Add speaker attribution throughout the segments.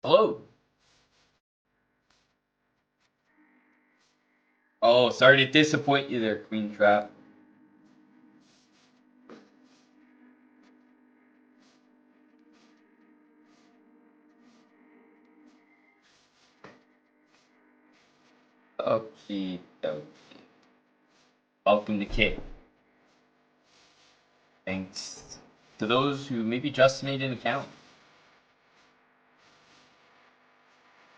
Speaker 1: Hello. Oh, sorry to disappoint you there, Queen Trap. Okay, okay. Welcome to K. Thanks to those who maybe just made an account.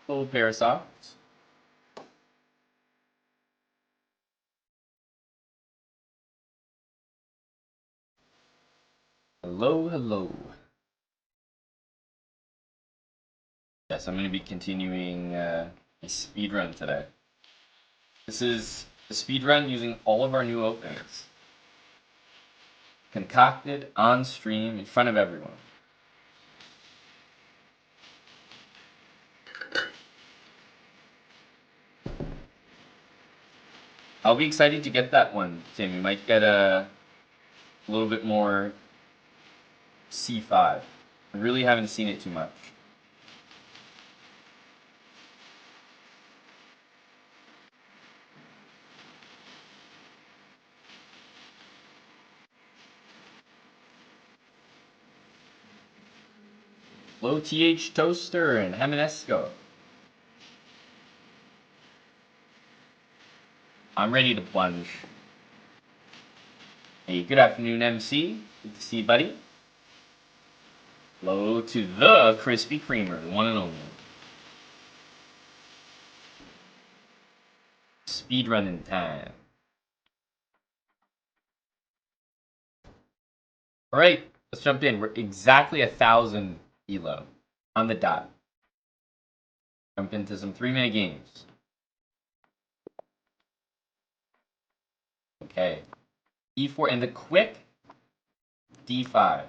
Speaker 1: Hello, Parasoft. Hello, hello. Yes, I'm going to be continuing a speedrun today. This is a speedrun using all of our new openings. Concocted on stream in front of everyone. I'll be excited to get that one, Tim. You might get a little bit more C5. I really haven't seen it too much. Low TH Toaster and Heminesco. I'm ready to plunge. Hey, good afternoon, MC. Good to see you, buddy. Hello to the Krispy Kremer, the one and only. Speedrunning time. Alright, let's jump in. We're exactly 1,000 elo on the dot. Jump into some 3-minute games. Okay. E4 and the quick D5.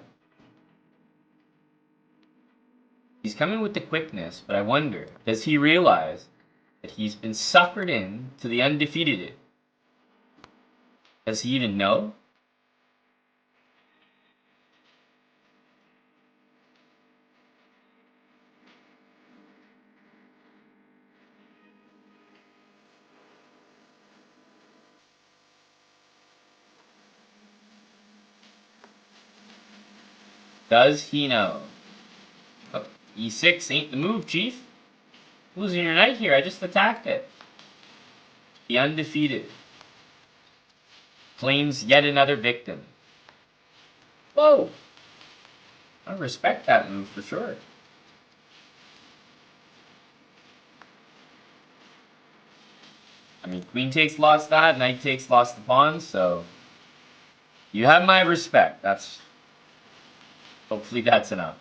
Speaker 1: He's coming with the quickness, but I wonder, does he realize that he's been suckered in to the undefeated? Does he even know? Does he know? Oh, E6 ain't the move, Chief. Losing your knight here, I just attacked it. The undefeated claims yet another victim. Whoa! I respect that move for sure. I mean, queen takes lost that, knight takes lost the pawn, so you have my respect. Hopefully that's enough.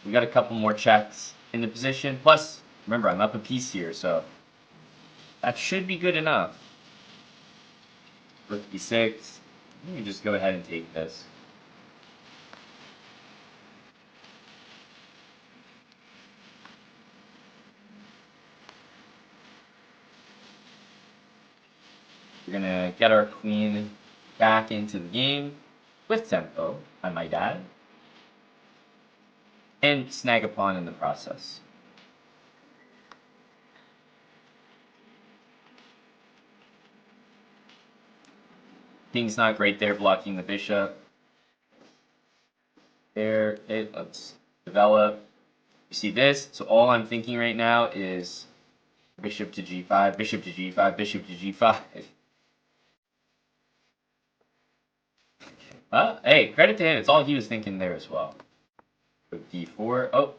Speaker 1: We got a couple more checks in the position. Plus, remember, I'm up a piece here, so that should be good enough. Rook b6. Let me just go ahead and take this. We're gonna get our queen back into the game with tempo, I might add, and snag a pawn in the process. King's not great there, blocking the bishop. There, okay, let's develop. You see this? So all I'm thinking right now is bishop to g5, bishop to g5, bishop to g5. Well, hey, credit to him. It's all he was thinking there as well. Rook d4. Oh.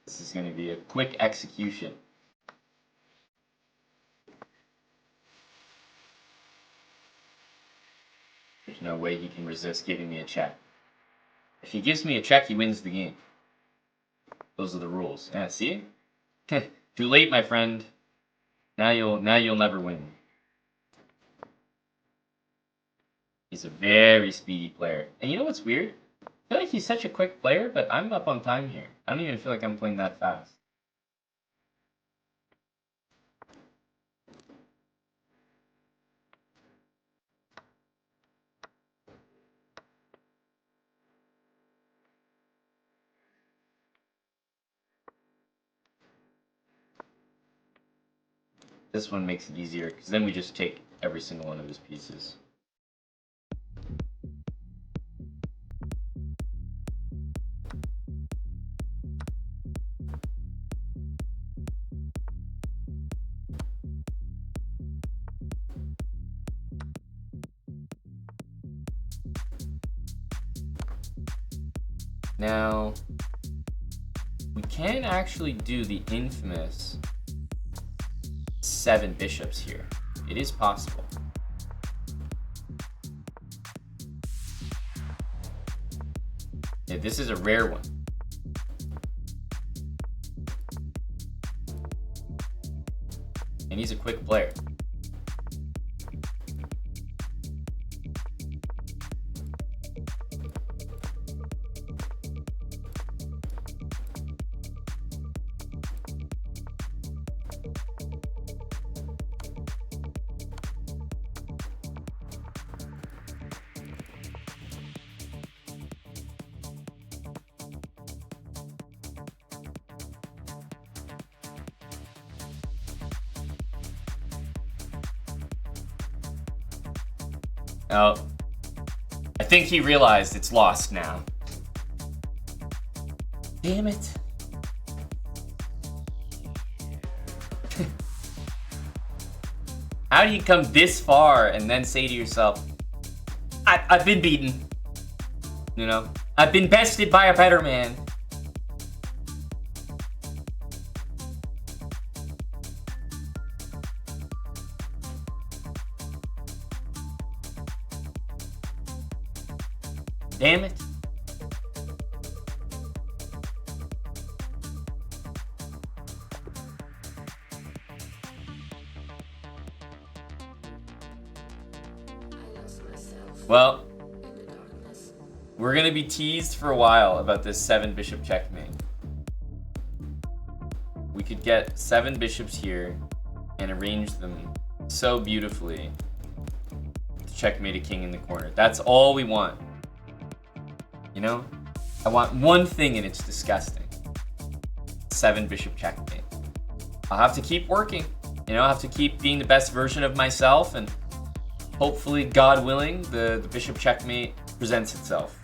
Speaker 1: This is going to be a quick execution. There's no way he can resist giving me a check. If he gives me a check, he wins the game. Those are the rules. Yeah, see? Too late, my friend. Now you'll never win. He's a very speedy player. And you know what's weird? I feel like he's such a quick player, but I'm up on time here. I don't even feel like I'm playing that fast. This one makes it easier, because then we just take every single one of his pieces. Now, we can actually do the infamous 7 bishops here. It is possible. Yeah, this is a rare one. And he's a quick player. Oh, I think he realized it's lost now. Damn it. How do you come this far and then say to yourself, I've been beaten. You know, I've been bested by a better man. Damn it. Well, we're gonna be teased for a while about this 7 bishop checkmate. We could get 7 bishops here and arrange them so beautifully to checkmate a king in the corner. That's all we want. You know? I want one thing and it's disgusting. 7 bishop checkmate. I'll have to keep working. You know, I'll have to keep being the best version of myself, and hopefully, God willing, the bishop checkmate presents itself.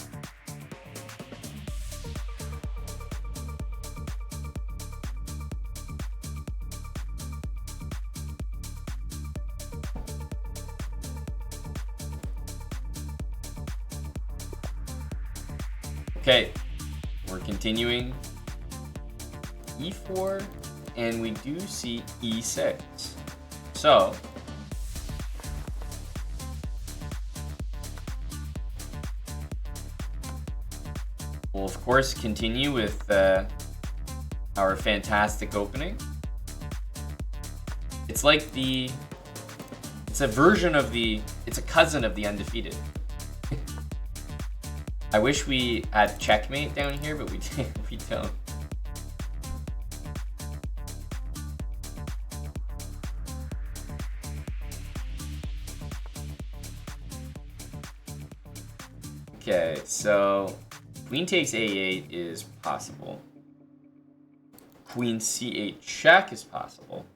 Speaker 1: Okay, we're continuing e4, and we do see e6. So, we'll of course continue with our fantastic opening. It's like it's a version of it's a cousin of the undefeated. I wish we had checkmate down here, but we don't. Okay, so queen takes a8 is possible. Queen c8 check is possible.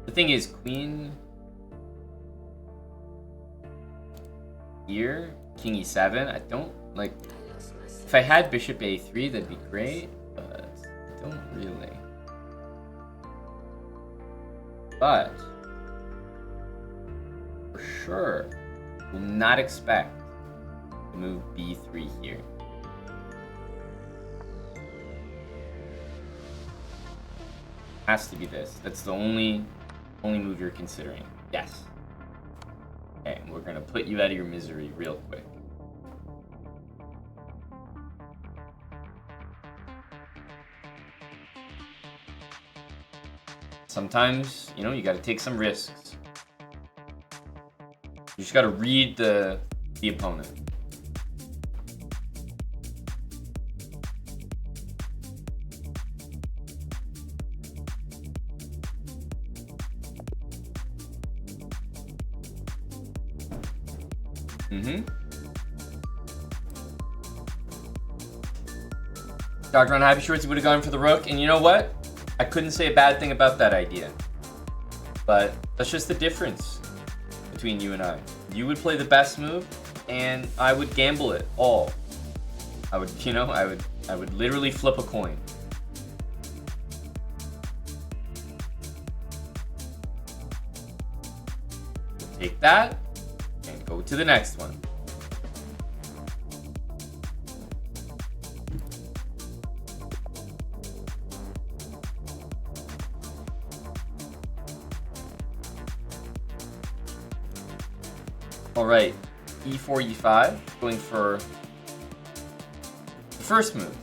Speaker 1: The thing is, queen here, king e7, I don't like. If I had bishop a3, that'd be great, but I don't really. But for sure, will not expect to move b3 here. Has to be this. That's the only move you're considering. Yes. Okay, we're gonna put you out of your misery real quick. Sometimes, you know, you gotta take some risks. You just gotta read the opponent. Dr. on Happy Shorts, would have gone for the rook, and you know what? I couldn't say a bad thing about that idea. But that's just the difference between you and I. You would play the best move, and I would gamble it all. I would, you know, I would literally flip a coin. Take that, and go to the next one. All right, e4, e5, going for the first move.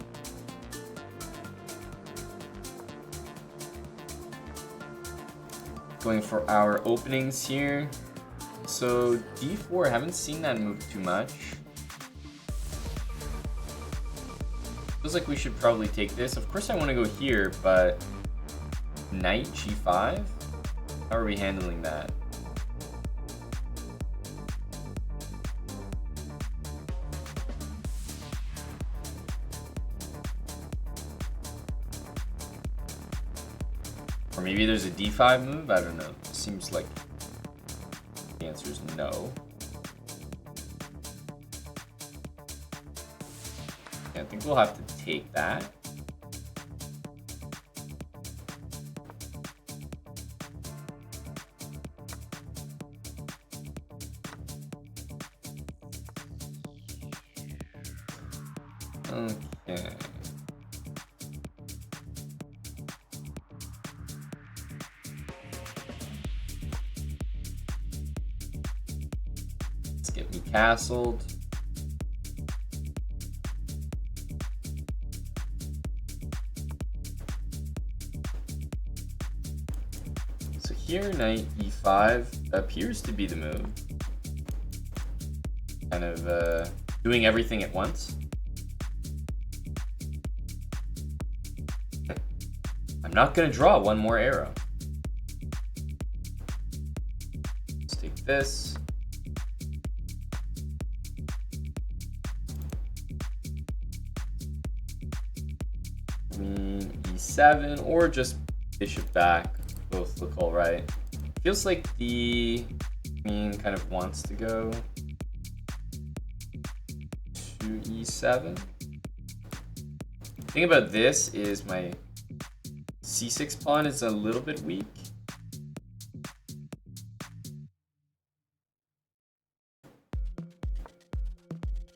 Speaker 1: Going for our openings here. So d4, I haven't seen that move too much. Feels like we should probably take this. Of course I want to go here, but knight g5? How are we handling that? Or maybe there's a d5 move? I don't know. It seems like the answer is no. Yeah, I think we'll have to take that. Okay. Get me castled. So here, knight e5 appears to be the move. Kind of doing everything at once. I'm not going to draw one more arrow. Let's take this. E7 or just bishop back, both look all right. Feels like the queen kind of wants to go to E7. The thing about this is my C6 pawn is a little bit weak.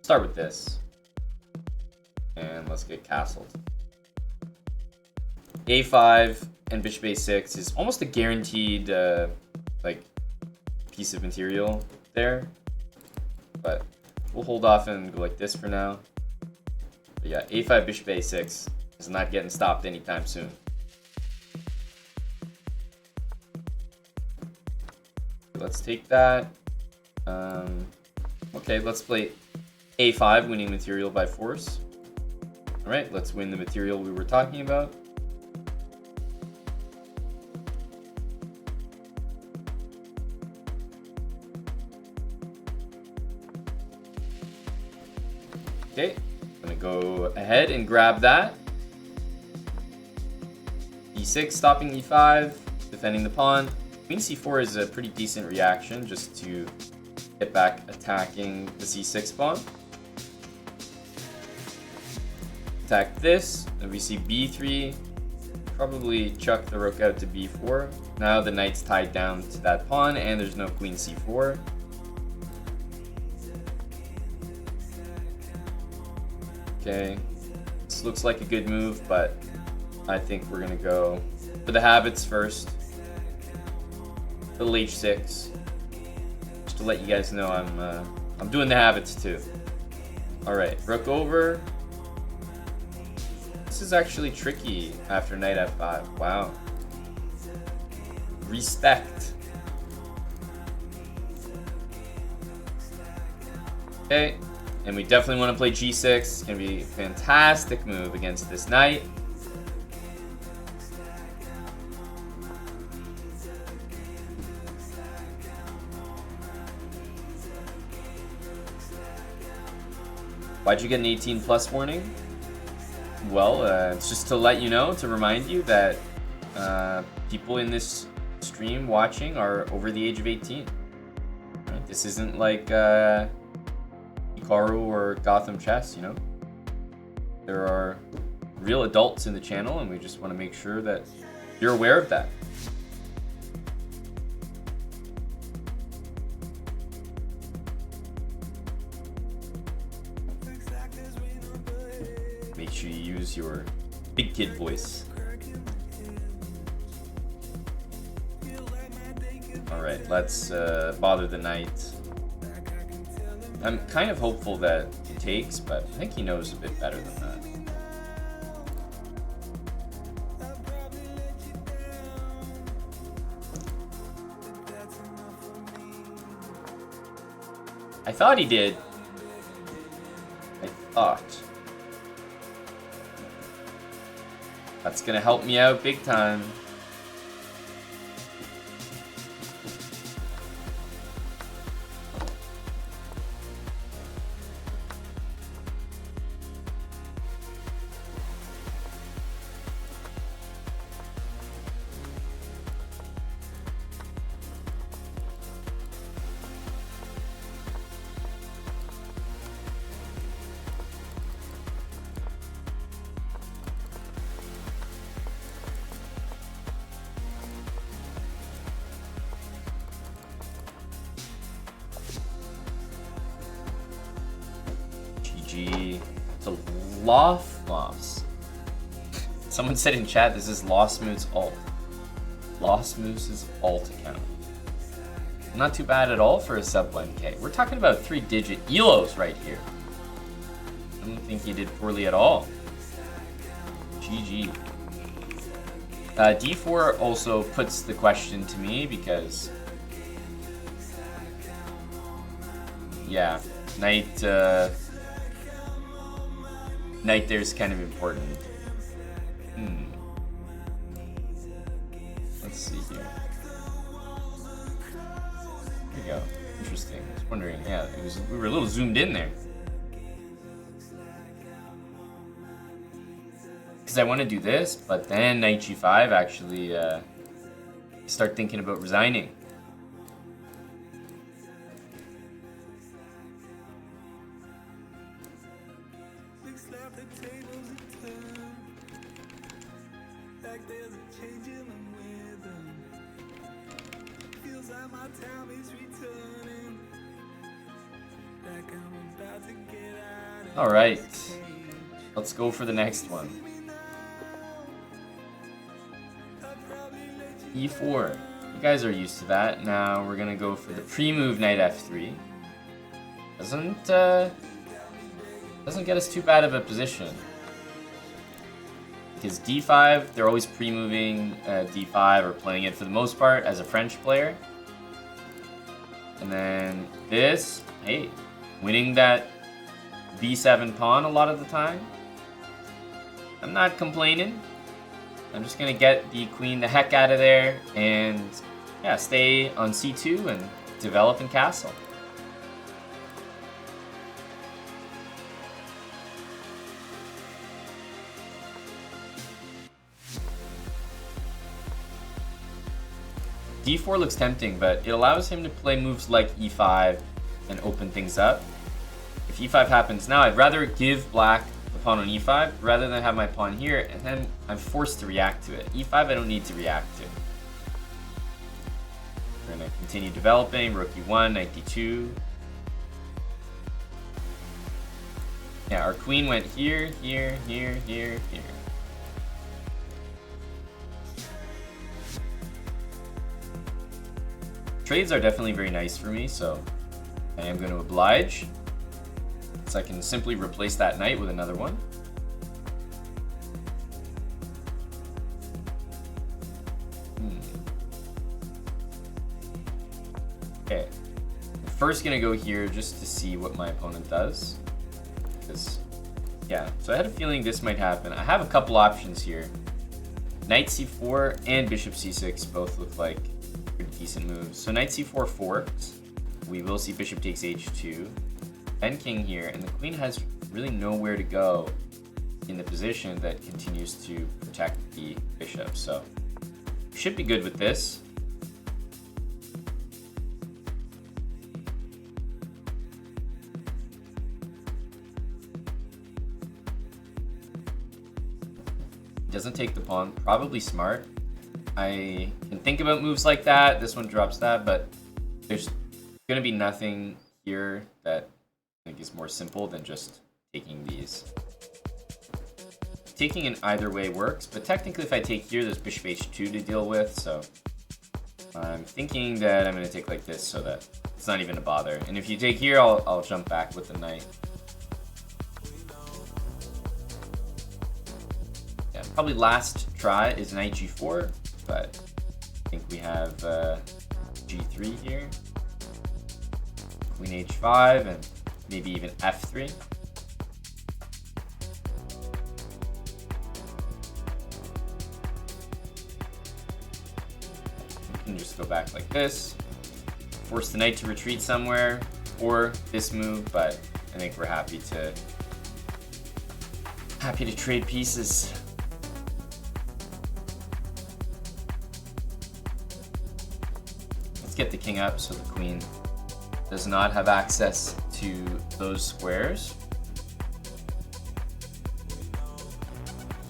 Speaker 1: Start with this, and let's get castled. A5 and bishop A6 is almost a guaranteed like piece of material there, but we'll hold off and go like this for now. But yeah, A5 bishop A6 is not getting stopped anytime soon. Let's take that. Okay, let's play A5, winning material by force. All right, let's win the material we were talking about. Okay, I'm gonna go ahead and grab that. E6, stopping E5, defending the pawn. Queen C4 is a pretty decent reaction just to get back attacking the C6 pawn. Attack this, and we see B3. Probably chuck the rook out to B4. Now the knight's tied down to that pawn, and there's no Queen C4. Okay, this looks like a good move, but I think we're gonna go for the habits first. Little H6, just to let you guys know I'm doing the habits too. All right, rook over. This is actually tricky after knight f5. Wow. Respect. Okay. And we definitely want to play g6. It's going to be a fantastic move against this knight. Why'd you get an 18 plus warning? Well, it's just to let you know, to remind you that people in this stream watching are over the age of 18. Right? This isn't like Hikaru or Gotham Chess, you know? There are real adults in the channel, and we just want to make sure that you're aware of that. Make sure you use your big kid voice. Alright, let's bother the knight. I'm kind of hopeful that it takes, but I think he knows a bit better than that. I thought he did. I thought. That's gonna help me out big time. To Loss. Someone said in chat this is Lostmoose's alt. Lostmoose's alt account. Not too bad at all for a sub 1K. We're talking about 3-digit ELOs right here. I don't think he did poorly at all. GG. D4 also puts the question to me because, yeah, knight there's kind of important. Let's see here. There you go. Interesting. I was wondering. Yeah, we were a little zoomed in there. Because I want to do this, but then knight g5 actually start thinking about resigning. All right, let's go for the next one. E4. You guys are used to that. Now we're gonna go for the pre-move knight f3. Doesn't get us too bad of a position. Because d5, they're always pre-moving d5 or playing it for the most part as a French player. And then this, hey, winning that b7 pawn a lot of the time. I'm not complaining. I'm just gonna get the queen the heck out of there and yeah, stay on c2 and develop in castle. d4 looks tempting, but it allows him to play moves like e5 and open things up. If e5 happens now, I'd rather give black the pawn on e5 rather than have my pawn here, and then I'm forced to react to it. e5 I don't need to react to. We're going to continue developing. Rook e1, knight d2. Yeah, our queen went here, here, here, here, here. Trades are definitely very nice for me, so I am going to oblige. So I can simply replace that knight with another one. Okay. I'm first going to go here just to see what my opponent does. Because, yeah, so I had a feeling this might happen. I have a couple options here. Knight c4 and bishop c6 both look like pretty decent moves. So knight c4 forks. We will see bishop takes h2. and king here, and the queen has really nowhere to go in the position that continues to protect the bishop. So should be good with this. Doesn't take the pawn, probably smart. I can think about moves like that. This one drops that, but there's gonna be nothing here that I think is more simple than just taking these. Taking in either way works, but technically if I take here, there's bishop h2 to deal with, so I'm thinking that I'm gonna take like this so that it's not even a bother. And if you take here, I'll jump back with the knight. Yeah, probably last try is knight g4, but I think we have g3 here. Queen h5 and maybe even f3. We can just go back like this, force the knight to retreat somewhere, or this move, but I think we're happy to trade pieces. Let's get the king up so the queen does not have access to those squares.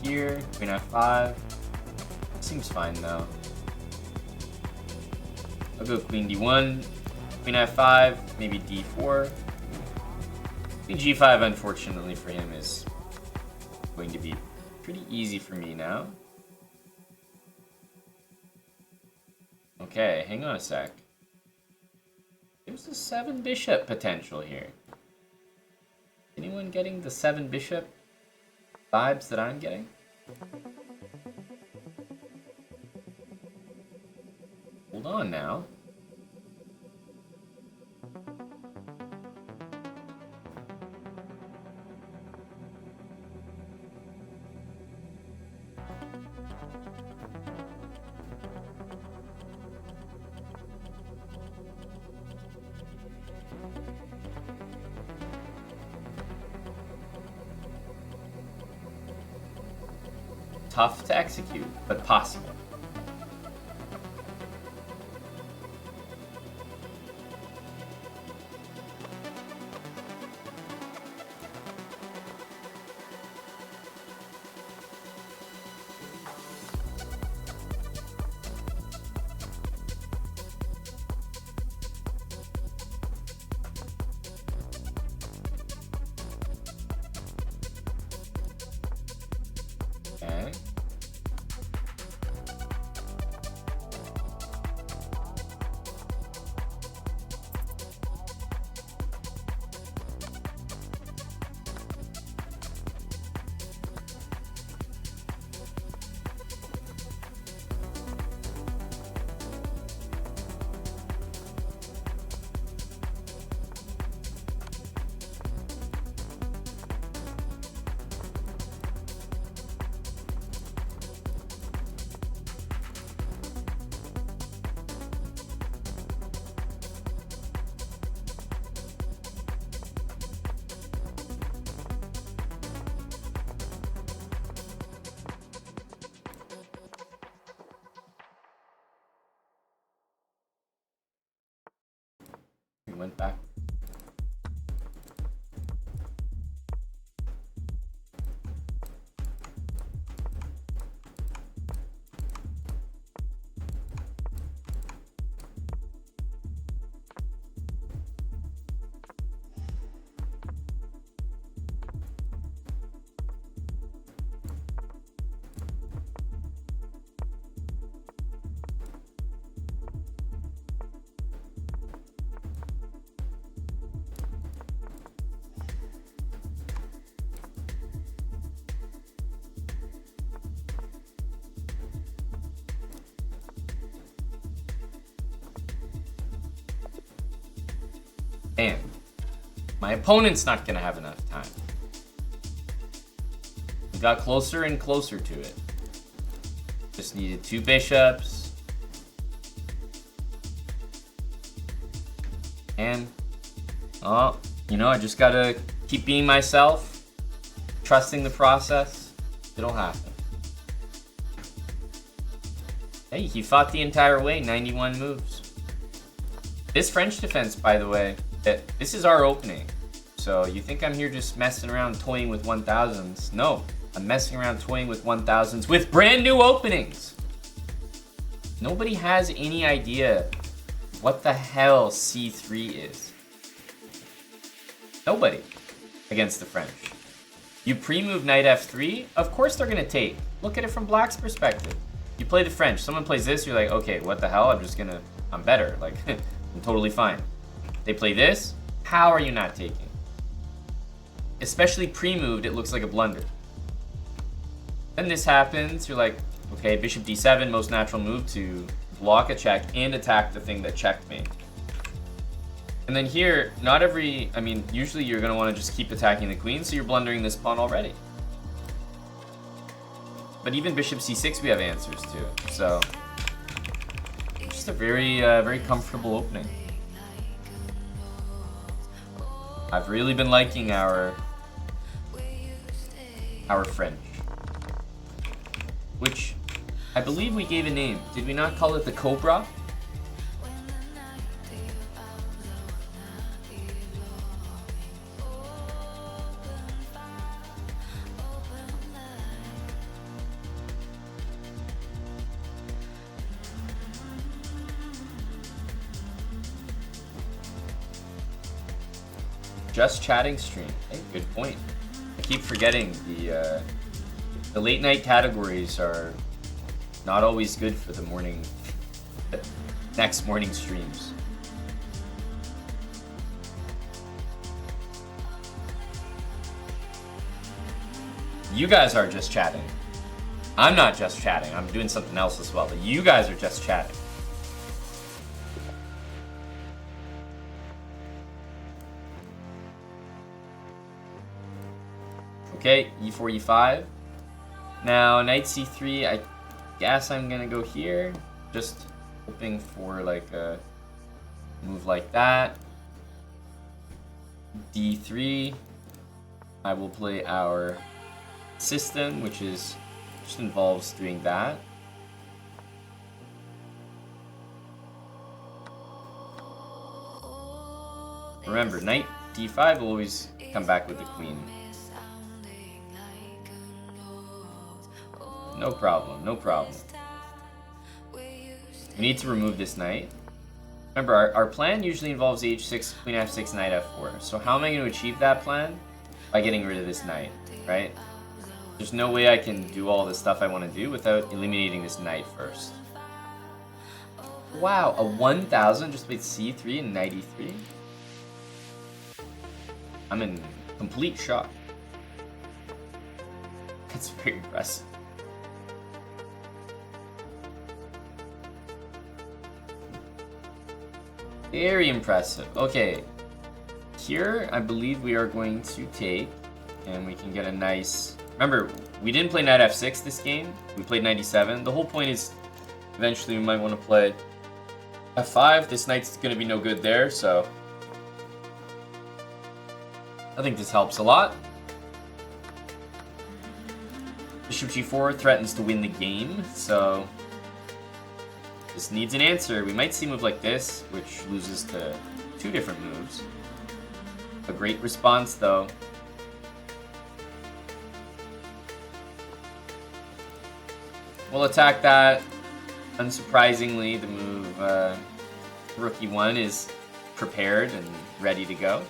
Speaker 1: Here, queen f5. Seems fine though. I'll go queen d1, queen f5, maybe d4. Queen g5, unfortunately for him, is going to be pretty easy for me now. Okay, hang on a sec. There's a 7 bishop potential here. Anyone getting the 7 bishop vibes that I'm getting? Hold on now. Tough to execute, but possible. Okay. We went back. Damn. My opponent's not gonna have enough time. We got closer and closer to it. Just needed 2 bishops. And, oh, You know, I just gotta keep being myself, trusting the process. It'll happen. Hey, he fought the entire way, 91 moves. This French defense, by the way, this is our opening. So you think I'm here just messing around toying with 1000s? No, I'm messing around toying with 1000s with brand new openings. Nobody has any idea what the hell C3 is. Nobody against the French. You pre-move knight F3, of course they're gonna take. Look at it from Black's perspective. You play the French, someone plays this, you're like, okay, what the hell? I'm better, like, I'm totally fine. They play this, how are you not taking? Especially pre-moved, it looks like a blunder. Then this happens, you're like, okay, bishop d7, most natural move to block a check and attack the thing that checked me. And then here, usually you're gonna wanna just keep attacking the queen, so you're blundering this pawn already. But even bishop c6 we have answers to, so just a very, very comfortable opening. I've really been liking our French, which I believe we gave a name. Did we not call it the Cobra? Just chatting stream. Hey, good point. I keep forgetting the late night categories are not always good for the next morning streams. You guys are just chatting. I'm not just chatting. I'm doing something else as well, but you guys are just chatting. Okay, e4, e5. Now, knight c3, I guess I'm gonna go here. Just hoping for like a move like that. d3. I will play our system, which just involves doing that. Remember, knight d5 will always come back with the queen. No problem, no problem. We need to remove this knight. Remember, our plan usually involves h6, queen f6, knight f4. So how am I going to achieve that plan? By getting rid of this knight, right? There's no way I can do all the stuff I want to do without eliminating this knight first. Wow, a 1000 just played c3 and knight e3? I'm in complete shock. That's very impressive. Very impressive. Okay, here I believe we are going to take, and we can get a nice... Remember, we didn't play knight f6 this game. We played knight e7. The whole point is, eventually we might want to play f5. This knight's going to be no good there, so... I think this helps a lot. Bishop g4 threatens to win the game, so... This needs an answer. We might see a move like this, which loses to 2 different moves. A great response, though. We'll attack that. Unsurprisingly, the move Rook e1 is prepared and ready to go.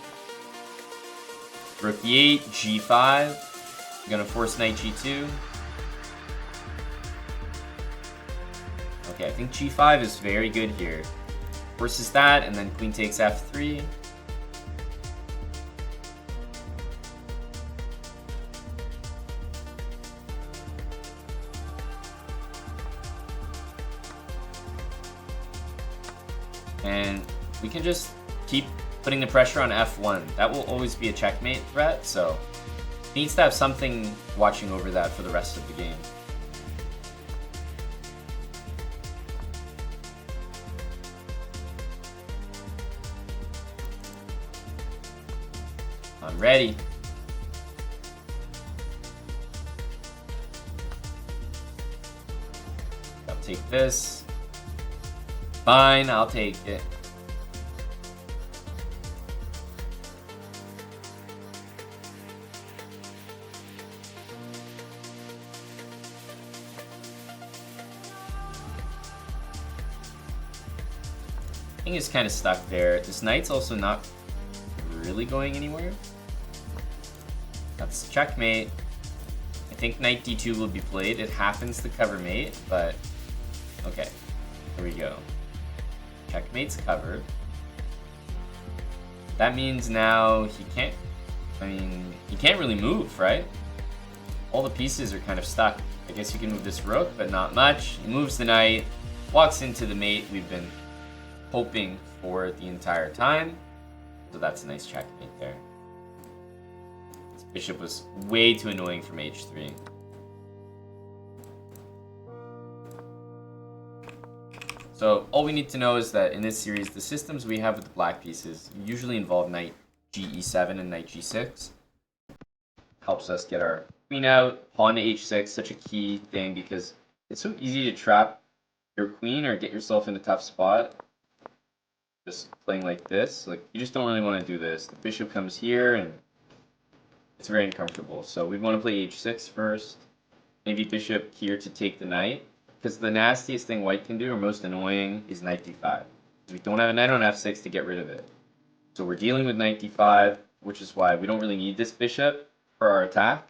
Speaker 1: Rook e8, g5. I'm gonna force knight g2. Okay, I think g5 is very good here. Forces that, and then queen takes f3. And we can just keep putting the pressure on f1. That will always be a checkmate threat, so needs to have something watching over that for the rest of the game. I'm ready. I'll take this. Fine, I'll take it. King is kind of stuck there. This knight's also not really going anywhere. That's checkmate. I think knight d2 will be played. It happens to cover mate, but okay. Here we go. Checkmate's covered. That means now he can't, he can't really move, right? All the pieces are kind of stuck. I guess you can move this rook, but not much. He moves the knight, walks into the mate we've been hoping for the entire time. So that's a nice checkmate there. This bishop was way too annoying from h3. So all we need to know is that in this series, the systems we have with the black pieces usually involve knight ge7 and knight g6. Helps us get our queen out, pawn to h6, such a key thing because it's so easy to trap your queen or get yourself in a tough spot. Just playing like this, like you just don't really want to do this. The bishop comes here and it's very uncomfortable. So we want to play h6 first. Maybe bishop here to take the knight. Because the nastiest thing white can do, or most annoying, is knight d5. We don't have a knight on f6 to get rid of it. So we're dealing with knight d5, which is why we don't really need this bishop for our attack.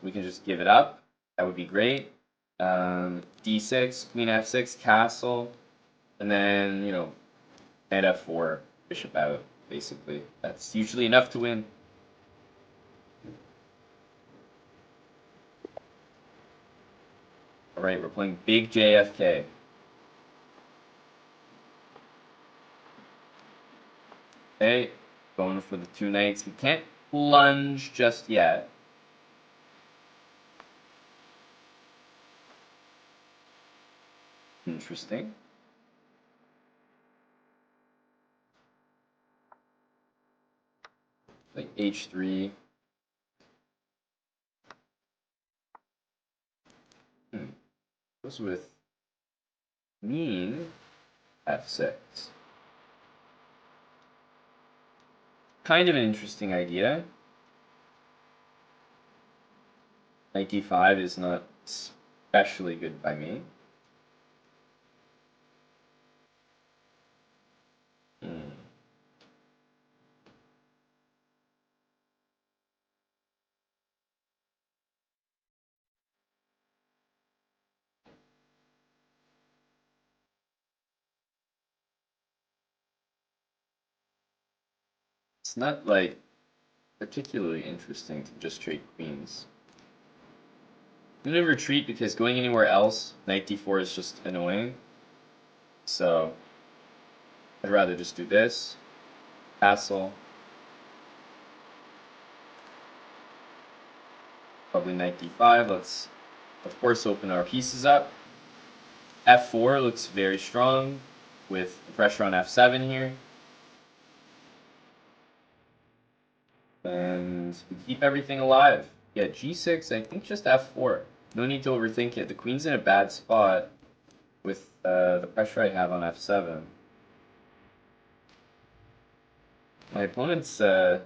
Speaker 1: We can just give it up. That would be great. d6, queen f6, castle, and then, you know, knight f4, bishop out, basically. That's usually enough to win. Alright, we're playing big JFK. Okay, going for the two knights. We can't plunge just yet. Interesting. Like h3. Goes with mean f6. Kind of an interesting idea. Knight d5 is not especially good by me. It's not like particularly interesting to just trade queens. I'm gonna retreat because going anywhere else, knight d4 is just annoying. So I'd rather just do this. Castle. Probably knight d5. Let's, of course, open our pieces up. f4 looks very strong with pressure on f7 here. And we keep everything alive. Yeah, g6, I think just f4. No need to overthink it. The queen's in a bad spot with the pressure I have on f7. My opponent's, well,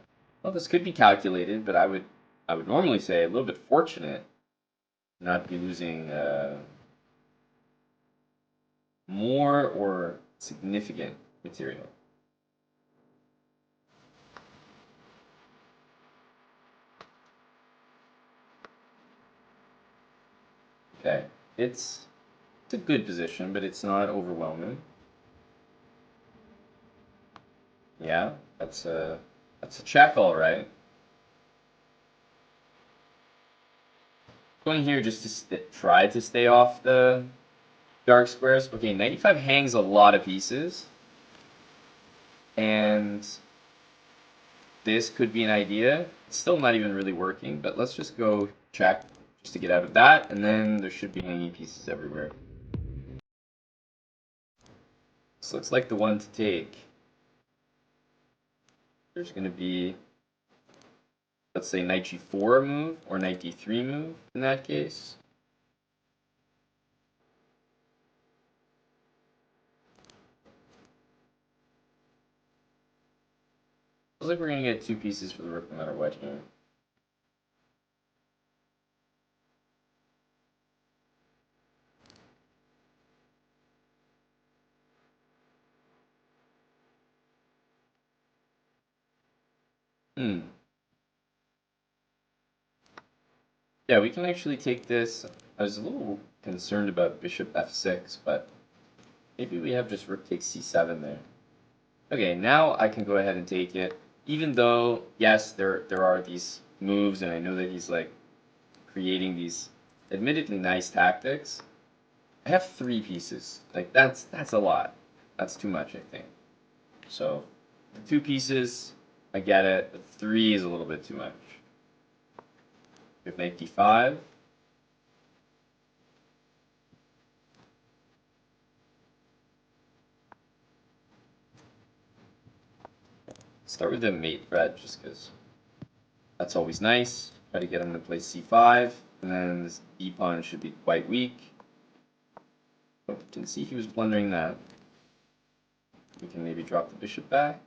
Speaker 1: this could be calculated, but I would normally say a little bit fortunate not be losing more or significant material. Okay, it's a good position, but it's not overwhelming. Yeah, that's a check, all right. Going here just to try to stay off the dark squares. Okay, 95 hangs a lot of pieces, and this could be an idea. It's still not even really working, but let's just go check just to get out of that, and then there should be hanging pieces everywhere. This looks like the one to take. There's going to be let's say knight g4 move or knight d3 move in that case. Looks like we're going to get 2 pieces for the rook no matter what here. Yeah, we can actually take this. I was a little concerned about bishop f6, but maybe we have just rook takes c7 there. Okay, now I can go ahead and take it. Even though, yes, there are these moves, and I know that he's like creating these admittedly nice tactics. I have 3 pieces. Like that's a lot. That's too much, I think. So 2 pieces, I get it, but 3 is a little bit too much. We have knight d5. Start with the mate threat, just because that's always nice. Try to get him to play c5, and then this d pawn should be quite weak. Oh, didn't see he was blundering that. We can maybe drop the bishop back.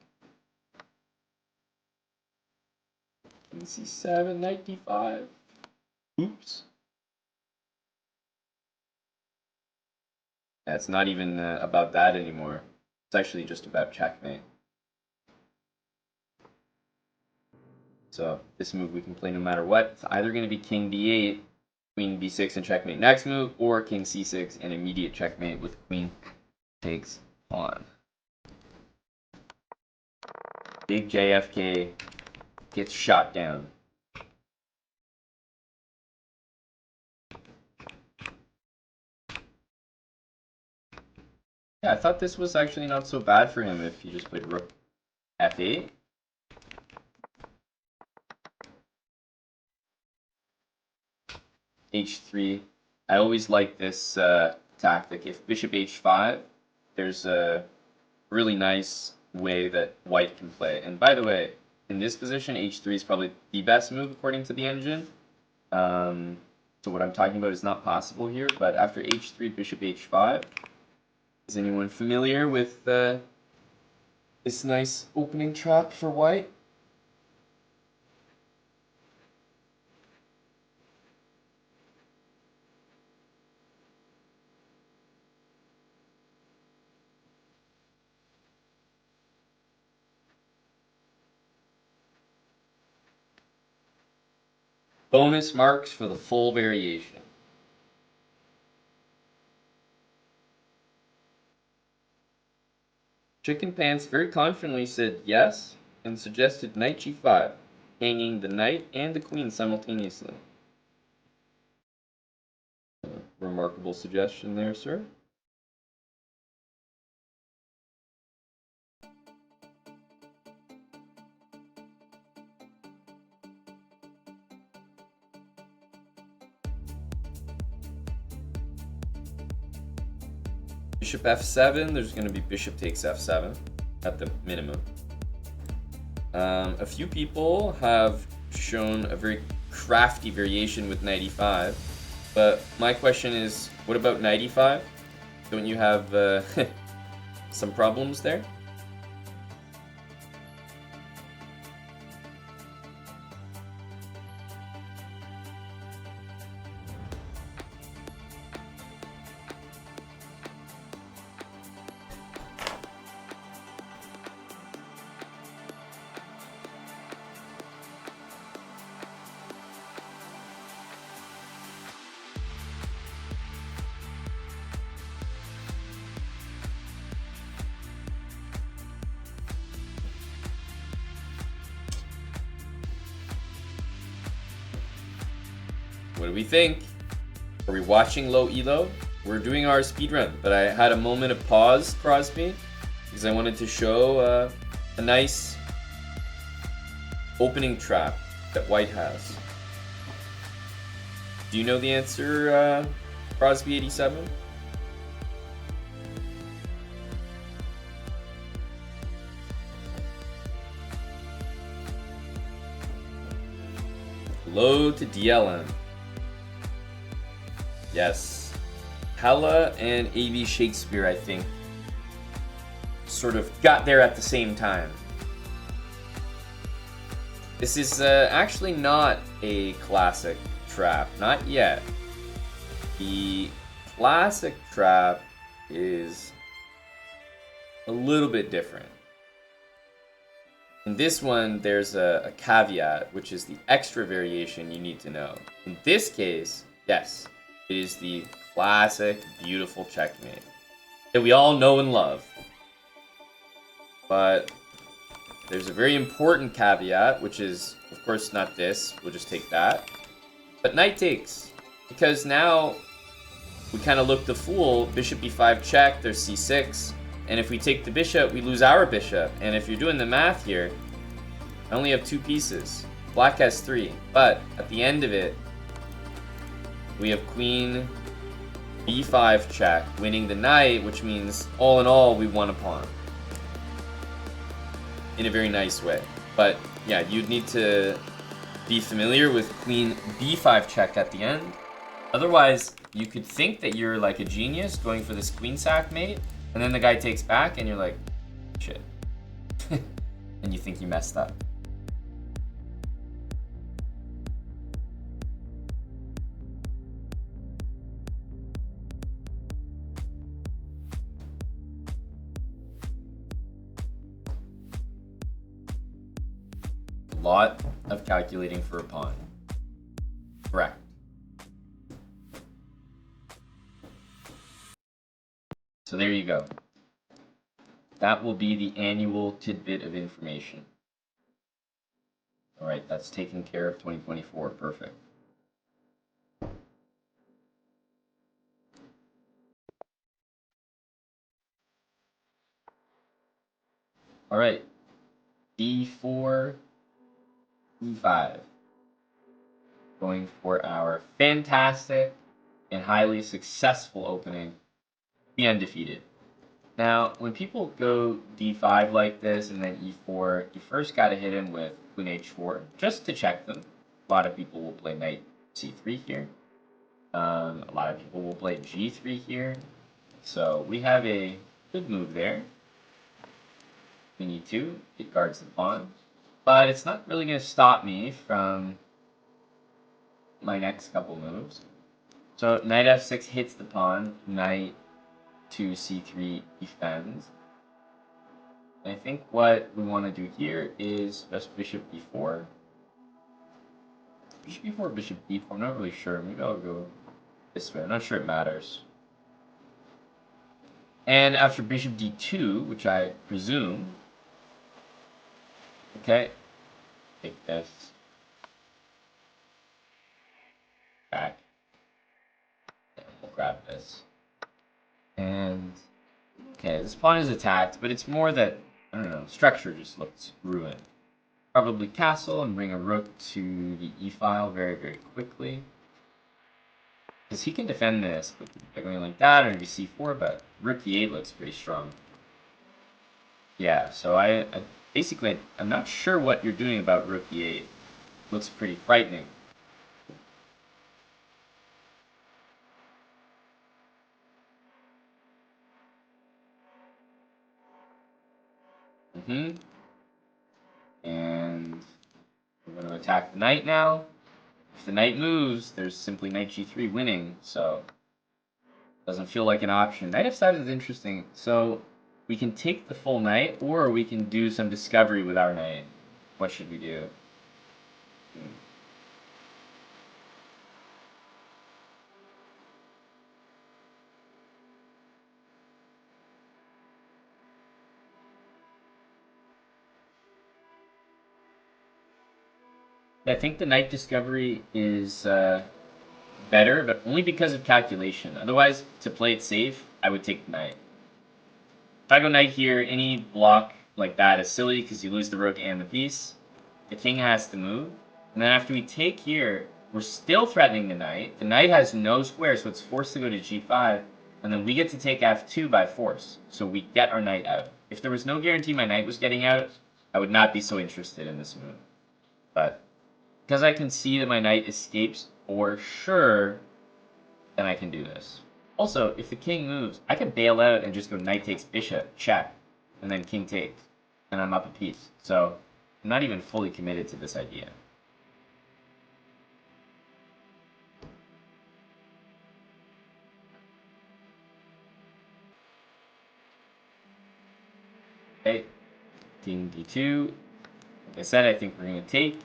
Speaker 1: King c7, knight d5. Oops. Yeah, it's not even about that anymore. It's actually just about checkmate. So this move we can play no matter what. It's either going to be king d8, queen b6 and checkmate next move, or king c6 and immediate checkmate with queen takes pawn. Big JFK gets shot down. Yeah, I thought this was actually not so bad for him if he just played rook f8. h3. I always like this tactic. If bishop h5, there's a really nice way that white can play. And by the way, in this position, h3 is probably the best move according to the engine. So what I'm talking about is not possible here, but after h3, bishop h5. Is anyone familiar with this nice opening trap for white? Bonus marks for the full variation. Chicken Pants very confidently said yes and suggested knight g5, hanging the knight and the queen simultaneously. Remarkable suggestion there, sir. Bishop f7, there's going to be bishop takes f7 at the minimum. A few people have shown a very crafty variation with knight e5, but my question is, what about knight e5? Don't you have some problems there? What do we think? Are we watching low elo? We're doing our speedrun, but I had a moment of pause, Crosby, because I wanted to show a nice opening trap that white has. Do you know the answer, Crosby87? Hello to DLM. Yes. Hella and A.B. Shakespeare, I think, sort of got there at the same time. This is actually not a classic trap. Not yet. The classic trap is a little bit different. In this one, there's a caveat, which is the extra variation you need to know. In this case, yes, it is the classic, beautiful checkmate that we all know and love. But there's a very important caveat, which is, of course, not this. We'll just take that. But knight takes, because now we kind of look the fool. Bishop b5 check, there's c6. And if we take the bishop, we lose our bishop. And if you're doing the math here, I only have 2 pieces. Black has 3. But at the end of it, we have queen b5 check, winning the knight, which means all in all, we won a pawn. In a very nice way. But yeah, you'd need to be familiar with queen b5 check at the end. Otherwise, you could think that you're like a genius going for this queen sack mate, and then the guy takes back and you're like, shit. And you think you messed up. A lot of calculating for a pawn. Correct. So there you go. That will be the annual tidbit of information. All right, that's taken care of 2024. Perfect. All right, d4, e5. Going for our fantastic and highly successful opening, the undefeated. Now, when people go d5 like this and then e4, you first got to hit him with queen h4 just to check them. A lot of people will play knight c3 here. A lot of people will play g3 here. So we have a good move there. Queen e2, it guards the pawn. But it's not really going to stop me from my next couple moves. So knight f6 hits the pawn, knight to c3 defends. And I think what we want to do here is just bishop b4. Bishop b4, bishop b4, I'm not really sure. Maybe I'll go this way. I'm not sure it matters. And after bishop d2, which I presume, okay, take this back. And we'll grab this. And okay, this pawn is attacked, but it's more that, I don't know, structure just looks ruined. Probably castle and bring a rook to the e-file very, very quickly. Because he can defend this by going like that or maybe c4, but rook e8 looks pretty strong. Yeah, so I basically, I'm not sure what you're doing about rook e8. Looks pretty frightening. And we're going to attack the knight now. If the knight moves, there's simply knight g3 winning, so doesn't feel like an option. Knight f5 is interesting. So we can take the full knight, or we can do some discovery with our knight. What should we do? I think the knight discovery is better, but only because of calculation. Otherwise, to play it safe, I would take the knight. If I go knight here, any block like that is silly because you lose the rook and the piece. The king has to move. And then after we take here, we're still threatening the knight. The knight has no square, so it's forced to go to g5. And then we get to take f2 by force. So we get our knight out. If there was no guarantee my knight was getting out, I would not be so interested in this move. But because I can see that my knight escapes for sure, then I can do this. Also, if the king moves, I can bail out and just go knight takes bishop, check, and then king takes, and I'm up a piece. So I'm not even fully committed to this idea. Okay, king d2. Like I said, I think we're going to take.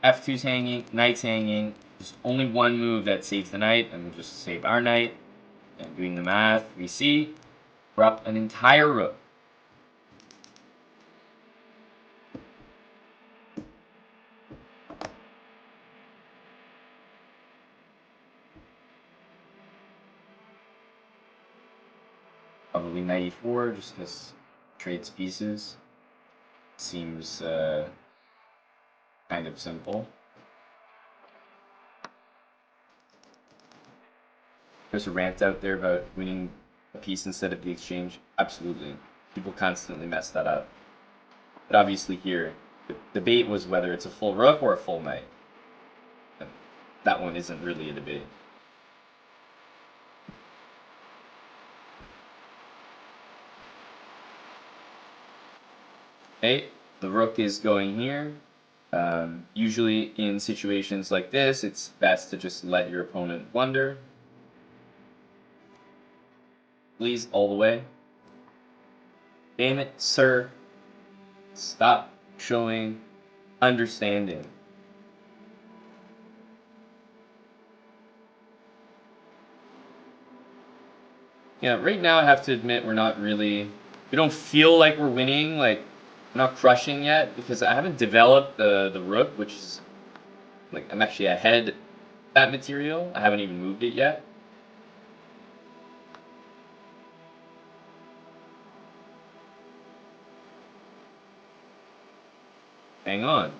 Speaker 1: F2's hanging, knight's hanging. There's only one move that saves the knight, and we'll just save our knight. And doing the math, we see we're up an entire rook. Probably knight e4, just because trades pieces. Seems kind of simple. There's a rant out there about winning a piece instead of the exchange. Absolutely. People constantly mess that up. But obviously here, the debate was whether it's a full rook or a full knight. And that one isn't really a debate. Okay, the rook is going here. Usually in situations like this, it's best to just let your opponent blunder. Please, all the way. Damn it, sir. Stop showing understanding. Yeah, right now I have to admit we're not really... We don't feel like we're winning, like, we're not crushing yet, because I haven't developed the rook, which is... Like, I'm actually ahead that material. I haven't even moved it yet. Hang on.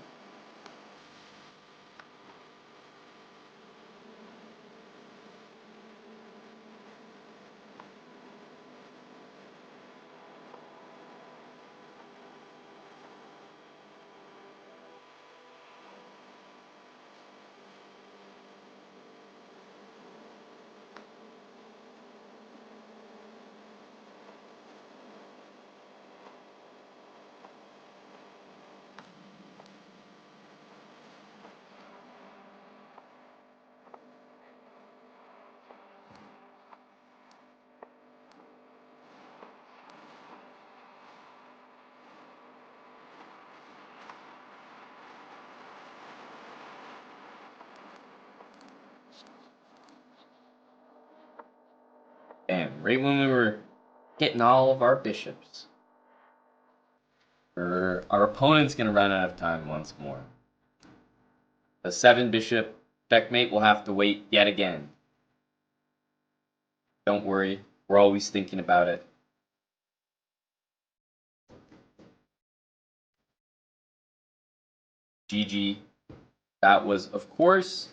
Speaker 1: Damn, right when we were getting all of our bishops. Our opponent's going to run out of time once more. The 7 bishop checkmate will have to wait yet again. Don't worry, we're always thinking about it. GG. That was, of course,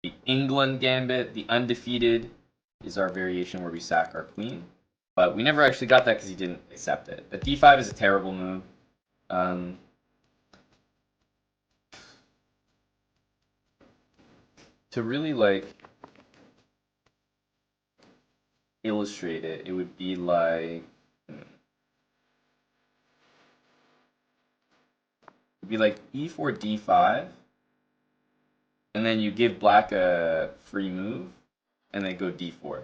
Speaker 1: the England gambit. The undefeated is our variation where we sack our queen. But we never actually got that because he didn't accept it. But d5 is a terrible move. To really, like, illustrate it, it would be like... It'd be like e4, d5. And then you give black a free move. And then go d4.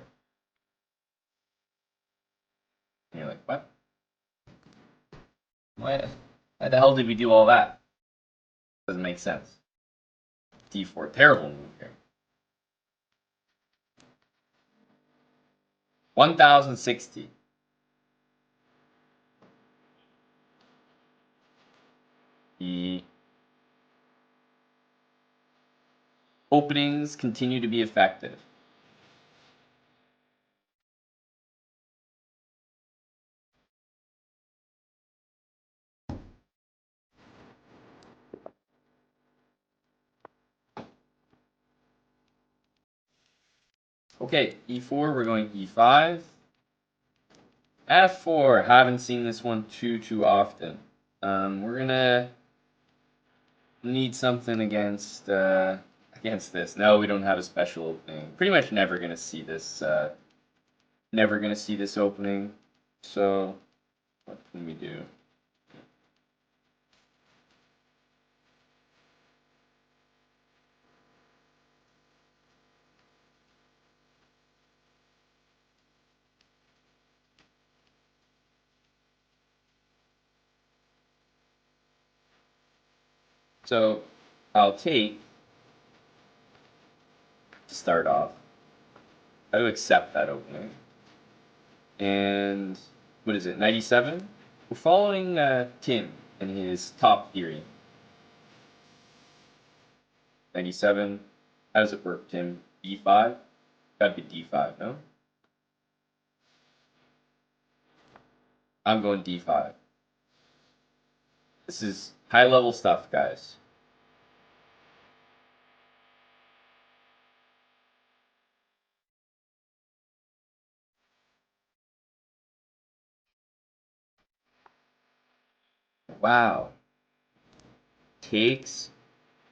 Speaker 1: And you're like, what? Why the hell did we do all that? Doesn't make sense. d4, terrible move here. 1060. The openings continue to be effective. Okay, e4, we're going e5. f4, haven't seen this one too often. We're gonna Need something against this. No, we don't have a special opening. Pretty much never gonna see this. Never gonna see this opening. So, what can we do? So, I'll take, to start off, I do accept that opening. And, what is it, 97? We're following Tim and his top theory. 97, how does it work, Tim? D5? Gotta be D5, no? I'm going D5. This is high-level stuff, guys. Wow. Takes,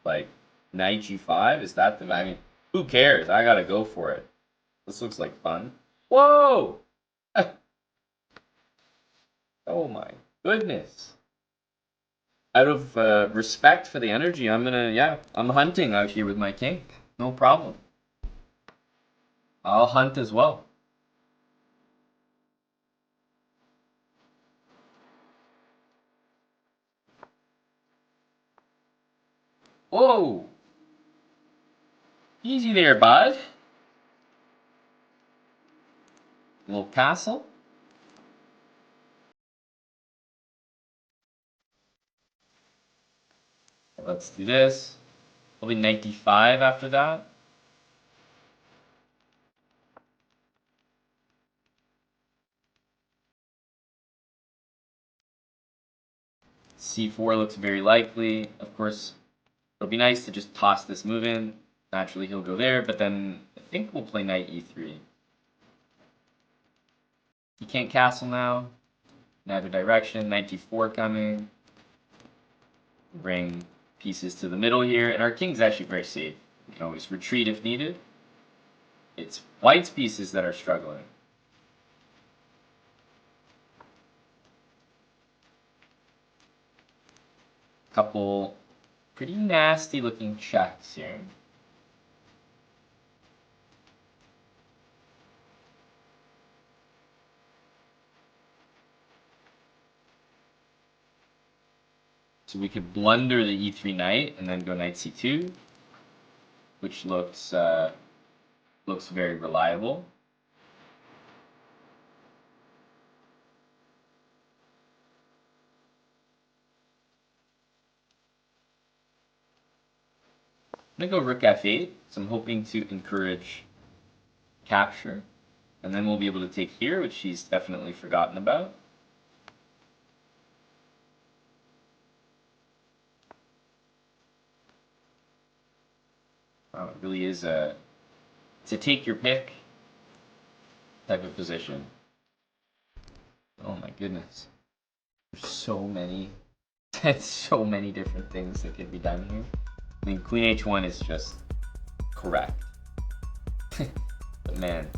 Speaker 1: like, knight G5? Is that the... I mean, who cares? I gotta go for it. This looks like fun. Whoa! Oh my goodness. Out of respect for the energy, I'm hunting out here with my king. No problem. I'll hunt as well. Whoa! Easy there, bud. Little castle. Let's do this. Probably knight d5 after that. C4 looks very likely. Of course, it'll be nice to just toss this move in. Naturally, he'll go there, but then I think we'll play knight e3. He can't castle now. Neither direction. Knight d4 coming. Bring pieces to the middle here, and our king's actually very safe. We can always retreat if needed. It's white's pieces that are struggling. Couple pretty nasty looking checks here. So we could blunder the e3 knight and then go knight c2, which looks very reliable. I'm gonna go rook f8, so I'm hoping to encourage capture, and then we'll be able to take here, which he's definitely forgotten about. Wow, it really is a take your pick type of position. Oh my goodness. There's so many so many different things that could be done here. I mean, queen h1 is just correct. But man,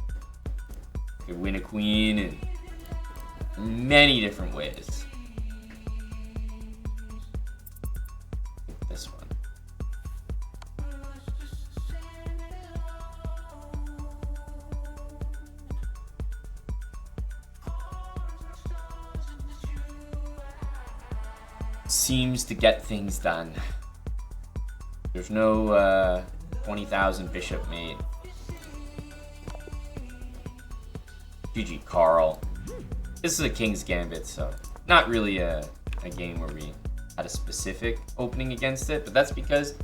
Speaker 1: you could win a queen in many different ways. This one. Seems to get things done. There's no 20,000 bishop mate. GG Carl. This is a King's Gambit, so not really a game where we had a specific opening against it, but that's because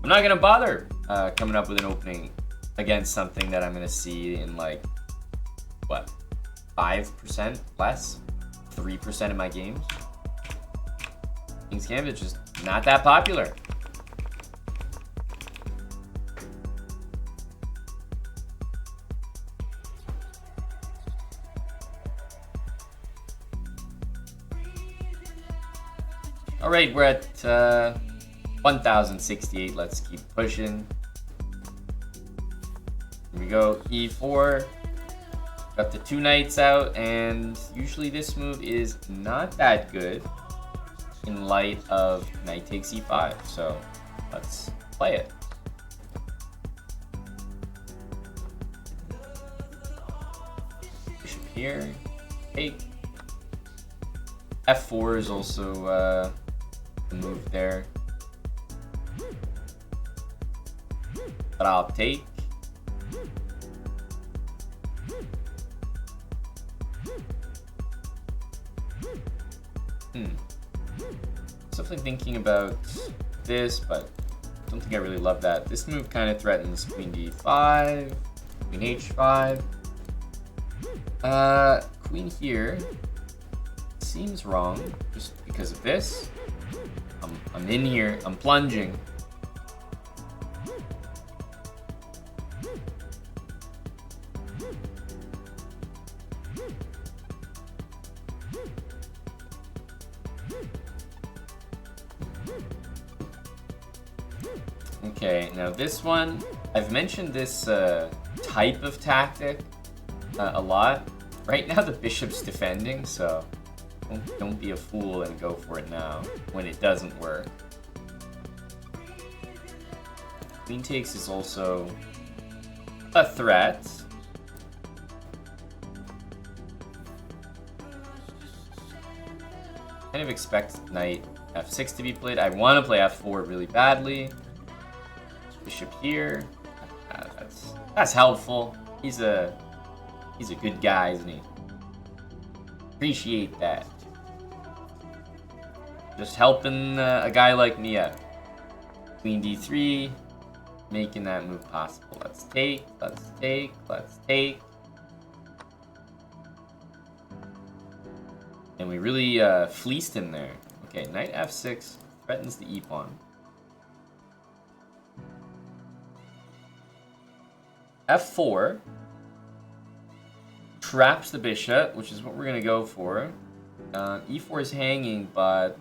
Speaker 1: I'm not gonna bother coming up with an opening against something that I'm gonna see in like, what, 5% less? 3% of my games? King's Gambit's just not that popular. All right, we're at 1 1068. Let's keep pushing. Here we go. E4. Got the 2 knights out, and usually this move is not that good in light of knight takes e5. So let's play it. Bishop here. Take. F4 is also a move there. But I'll take. Definitely thinking about this, but I don't think I really love that. This move kind of threatens queen d5, queen h5. Queen here seems wrong just because of this. I'm in here, I'm plunging. Okay, now this one, I've mentioned this type of tactic a lot. Right now the bishop's defending, so don't be a fool and go for it now when it doesn't work. Queen takes is also a threat. Kind of expect knight f6 to be played. I want to play f4 really badly. Bishop here. That's helpful. He's a good guy, isn't he? Appreciate that. Just helping a guy like me out. Queen d3, making that move possible. Let's take, let's take, let's take. And we really fleeced him there. Okay, knight f6 threatens the e-pawn. F4 traps the bishop, which is what we're going to go for. E4 is hanging, but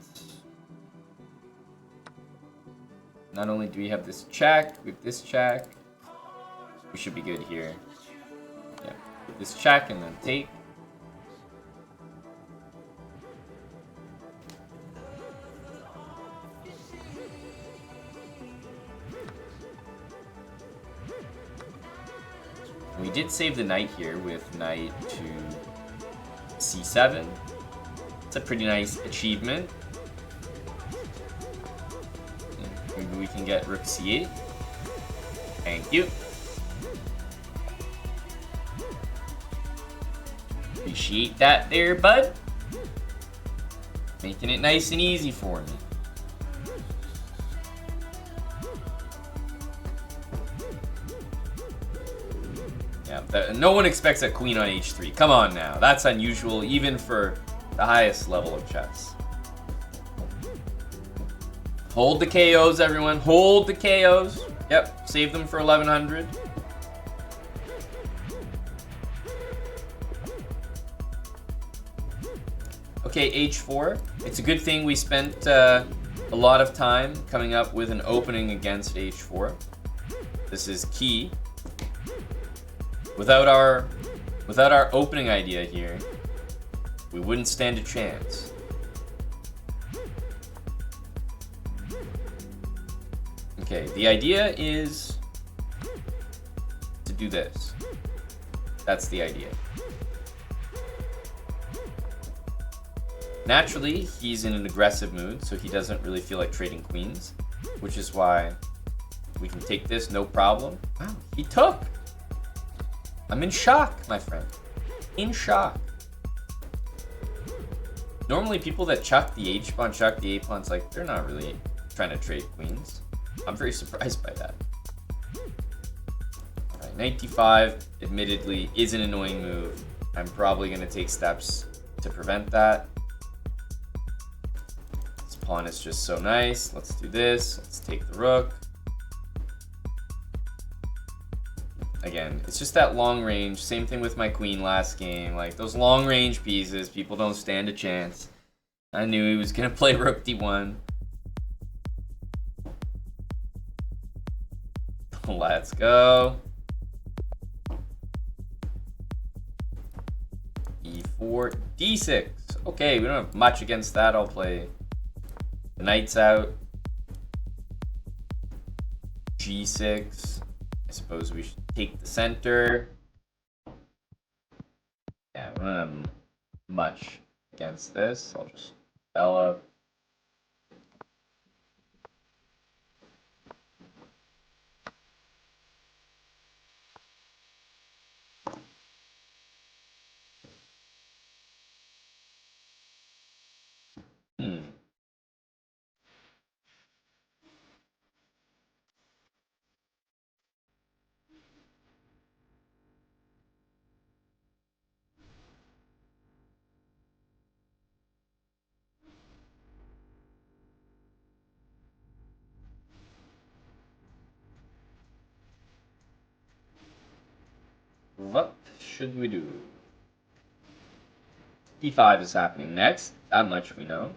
Speaker 1: not only do we have this check, we have this check. We should be good here. Yeah, this check and then take. We did save the knight here with knight to c7. It's a pretty nice achievement. Maybe we can get rook c8. Thank you. Appreciate that there, bud. Making it nice and easy for me. No one expects a queen on h3. Come on now. That's unusual even for the highest level of chess. Hold the KOs, everyone. Hold the KOs. Yep, save them for 1100. Okay, h4. It's a good thing we spent a lot of time coming up with an opening against h4. This is key. Without our opening idea here, we wouldn't stand a chance. Okay, the idea is to do this. That's the idea. Naturally, he's in an aggressive mood, so he doesn't really feel like trading queens, which is why we can take this, no problem. Wow, he took! I'm in shock, my friend. In shock. Normally, people that chuck the h-pawn, chuck the a-pawn's like, they're not really trying to trade queens. I'm very surprised by that. Alright, knight d5, admittedly, is an annoying move. I'm probably going to take steps to prevent that. This pawn is just so nice. Let's do this. Let's take the rook. Again, it's just that long range. Same thing with my queen last game. Like, those long range pieces, people don't stand a chance. I knew he was going to play rook d1. Let's go. E4, D6. Okay, we don't have much against that. I'll play the knights out. G6. I suppose we should take the center. Yeah, we don't have much against this. I'll just develop. What should we do? D5 is happening next. That much we know.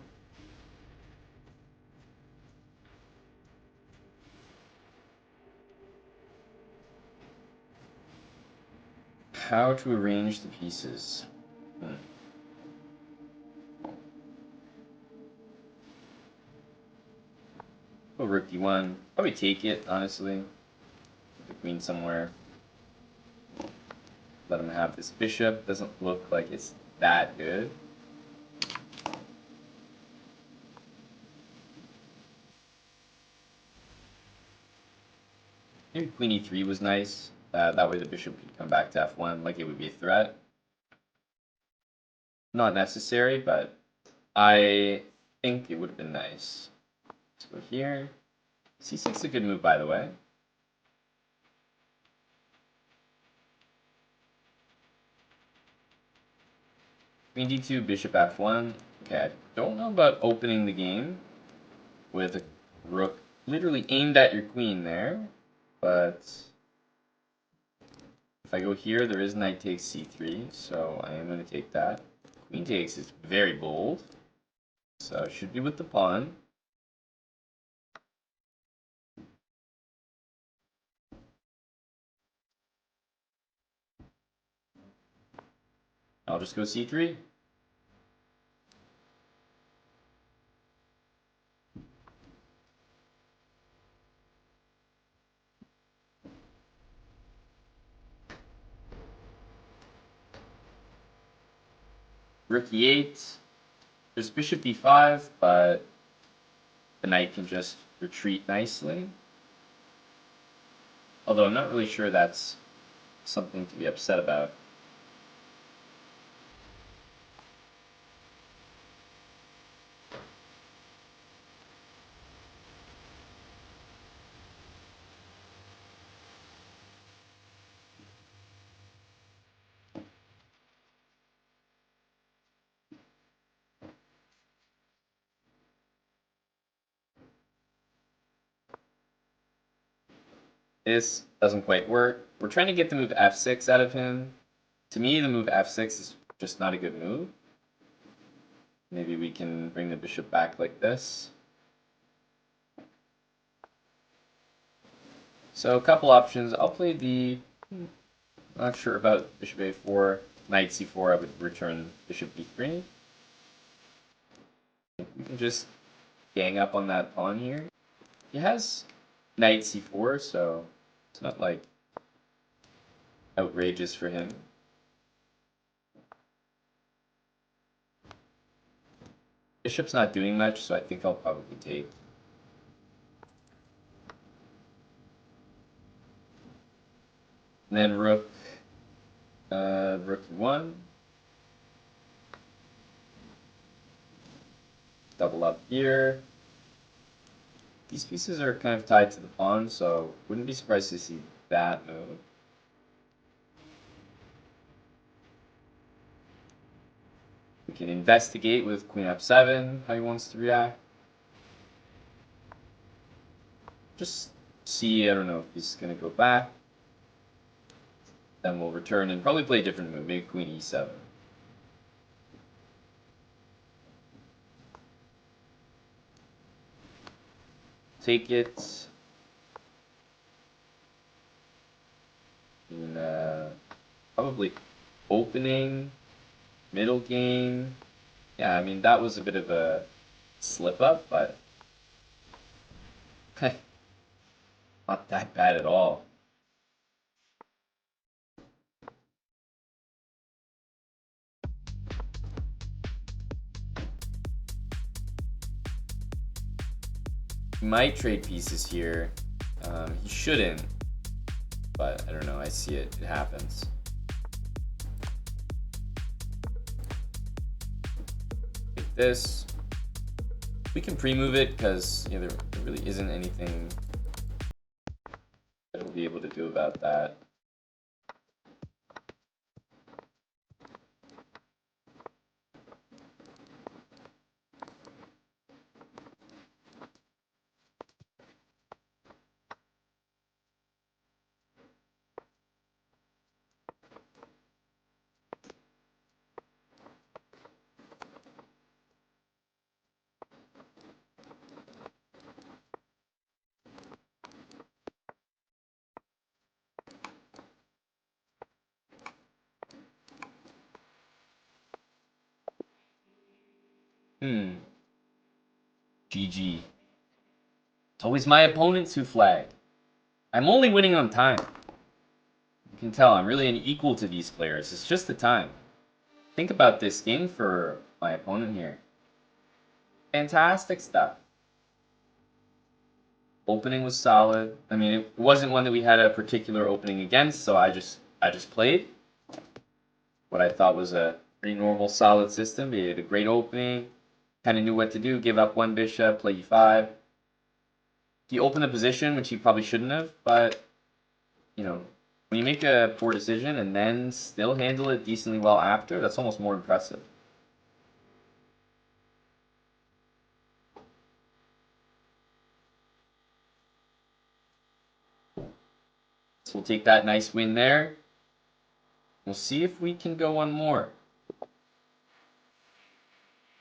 Speaker 1: How to arrange the pieces. Oh, rook d1. Probably take it, honestly. Put the queen somewhere. Let him have this bishop. Doesn't look like it's that good. Maybe queen e3 was nice. That way the bishop could come back to f1, like it would be a threat. Not necessary, but I think it would have been nice. Let's go here. c6 is a good move, by the way. Queen d2, bishop f1. Okay, I don't know about opening the game with a rook literally aimed at your queen there, but if I go here, there is knight takes c3, so I am going to take that. Queen takes is very bold, so it should be with the pawn. I'll just go c3. Rook e8. There's bishop d5, but the knight can just retreat nicely. Although I'm not really sure that's something to be upset about. This doesn't quite work. We're trying to get the move f6 out of him. To me, the move f6 is just not a good move. Maybe we can bring the bishop back like this. So a couple options. I'll play the... Not sure about bishop a4. Knight c4, I would return bishop b3. We can just gang up on that pawn here. He has knight c4, so it's not like outrageous for him. Bishop's not doing much, so I think I'll probably take. And then rook e1. Double up here. These pieces are kind of tied to the pawn, so wouldn't be surprised to see that move. We can investigate with queen f7, how he wants to react. Just see, I don't know if he's going to go back. Then we'll return and probably play a different move, maybe queen e7. Take it. in probably opening, middle game. Yeah, I mean, that was a bit of a slip up, but not that bad at all. He might trade pieces here. He shouldn't, but I don't know. I see it. It happens. Like this. We can pre-move it because there really isn't anything that we'll be able to do about that. GG. It's always my opponents who flag. I'm only winning on time. You can tell I'm really unequal to these players. It's just the time. Think about this game for my opponent here. Fantastic stuff. Opening was solid. I mean, it wasn't one that we had a particular opening against, so I just played what I thought was a pretty normal, solid system. He had a great opening. Kind of knew what to do. Give up one bishop, play e5. He opened the position, which he probably shouldn't have, but, when you make a poor decision and then still handle it decently well after, that's almost more impressive. So we'll take that nice win there. We'll see if we can go one more.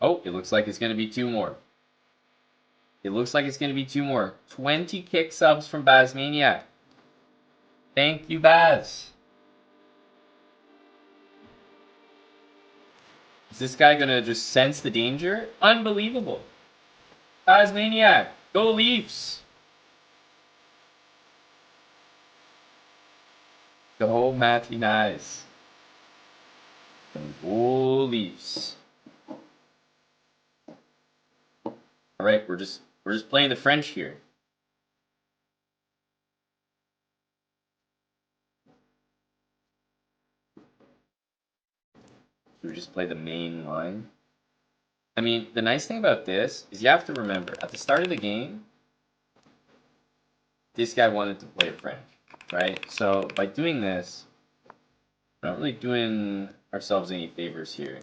Speaker 1: Oh, it looks like it's going to be two more. It looks like it's going to be two more. 20 kick subs from Bazmaniac. Thank you, Baz. Is this guy going to just sense the danger? Unbelievable. Bazmaniac, go Leafs. Go Matty Nice. Go Leafs. All right, we're just playing the French here. We just play the main line. I mean, the nice thing about this is you have to remember, at the start of the game, this guy wanted to play a French, right? So by doing this, we're not really doing ourselves any favors here.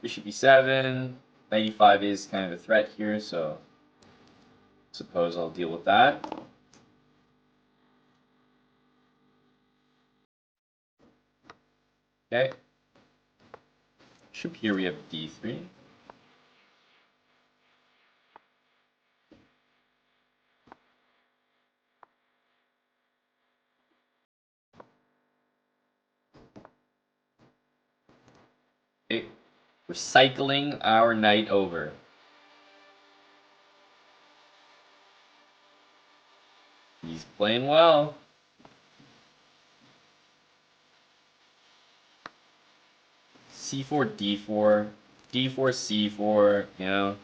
Speaker 1: Bishop e7, 95 is kind of a threat here, so I suppose I'll deal with that. Okay. Bishop here, we have d3. Okay. We're cycling our knight over. He's playing well. C4, D4, D4, C4, Now,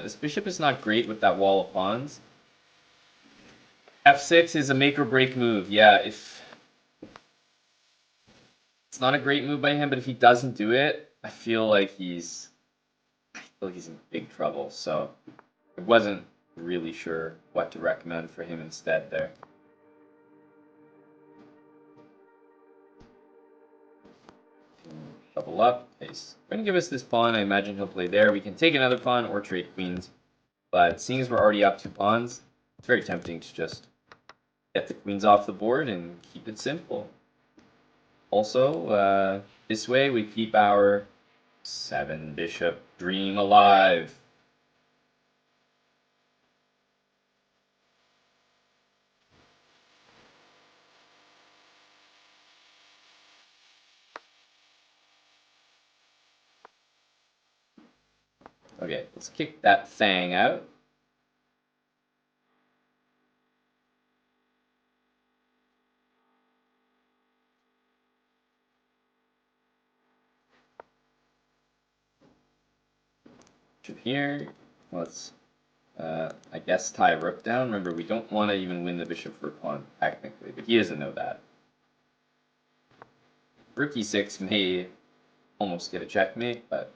Speaker 1: this bishop is not great with that wall of pawns. F6 is a make or break move. Yeah, if it's not a great move by him, but if he doesn't do it, I feel like he's in big trouble. So I wasn't really sure what to recommend for him instead there. Double up. Okay, so going to give us this pawn. I imagine he'll play there. We can take another pawn or trade queens. But seeing as we're already up 2 pawns, it's very tempting to just get the queens off the board and keep it simple. Also, this way we keep our 7 bishop dream alive. Okay, let's kick that thing out. Here, let's, I guess, tie rook down. Remember, we don't want to even win the bishop for a pawn, technically, but he doesn't know that. Rook e6 may almost get a checkmate, but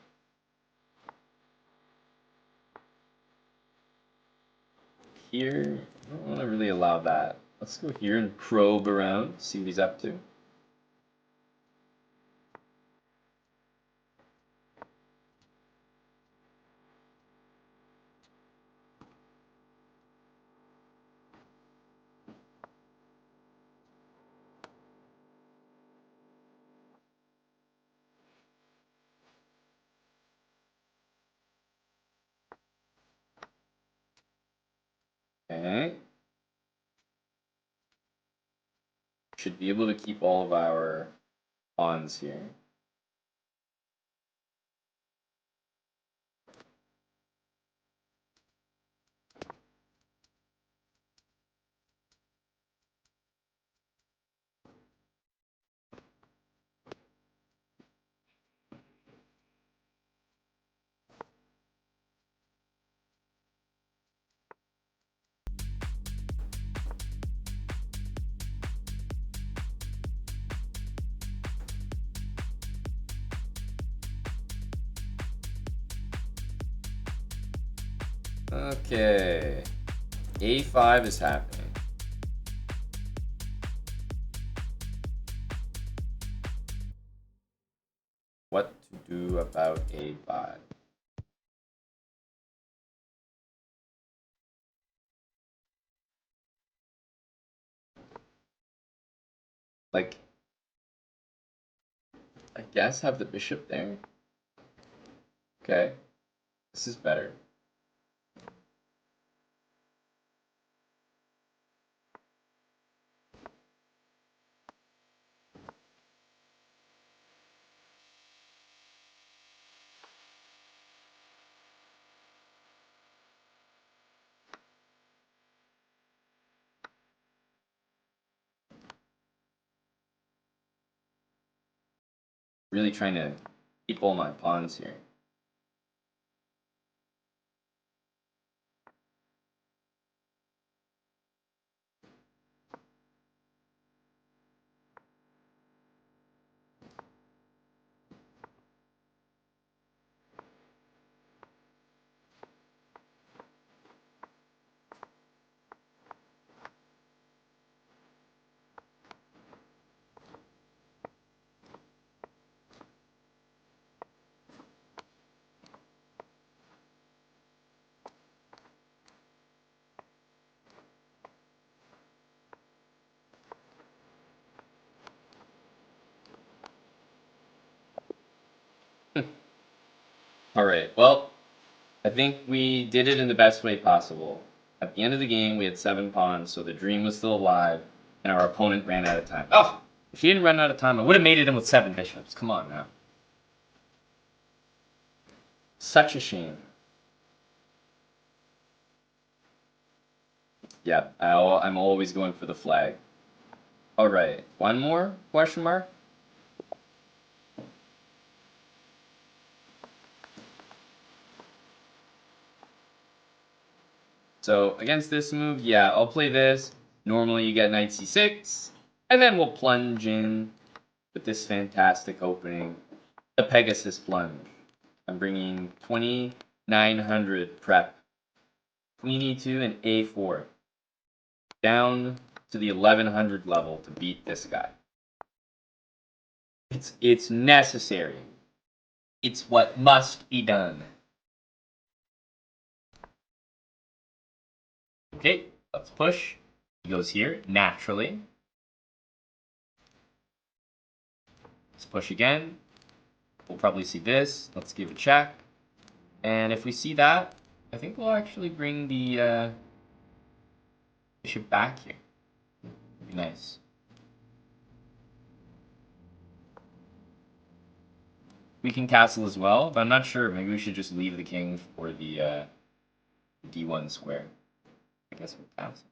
Speaker 1: here, I don't want to really allow that. Let's go here and probe around, see what he's up to. Okay. Should be able to keep all of our pawns here. Okay, a5 is happening. What to do about a5? Like, I guess have the bishop there. Okay, this is better. Really trying to keep all my pawns here. All right, well, I think we did it in the best way possible. At the end of the game, we had 7 pawns, so the dream was still alive, and our opponent ran out of time. Oh, if he didn't run out of time, I would have made it in with 7 bishops. Come on now. Such a shame. Yeah, I'm always going for the flag. All right, one more question mark? So against this move, yeah, I'll play this. Normally you get knight c6, and then we'll plunge in with this fantastic opening, the Pegasus plunge. I'm bringing 2900 prep, queen e2 and a4, down to the 1100 level to beat this guy. It's necessary. It's what must be done. Okay, let's push. He goes here, naturally. Let's push again. We'll probably see this. Let's give a check. And if we see that, I think we'll actually bring the bishop back here. Be nice. We can castle as well, but I'm not sure. Maybe we should just leave the king for the d1 square. I guess we'll castle.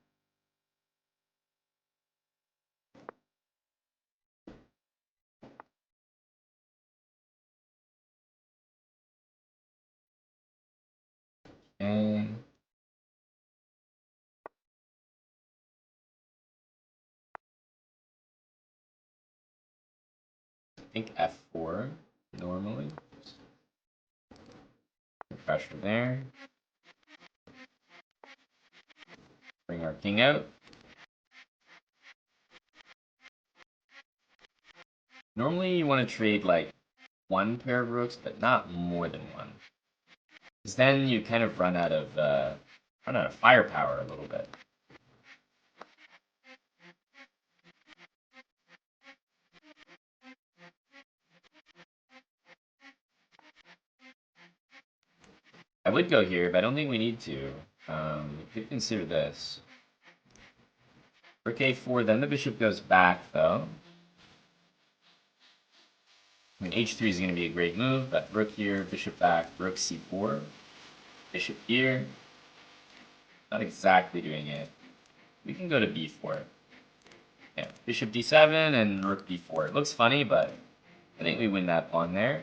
Speaker 1: Okay. I think f4 normally. Pressure there. Bring our king out. Normally you want to trade like one pair of rooks, but not more than one. Because then you kind of run out of firepower a little bit. I would go here, but I don't think we need to. We could consider this. Rook a4, then the bishop goes back, though. I mean, h3 is going to be a great move, but rook here, bishop back, rook c4, bishop here. Not exactly doing it. We can go to b4. Yeah, bishop d7 and rook b4. It looks funny, but I think we win that pawn there.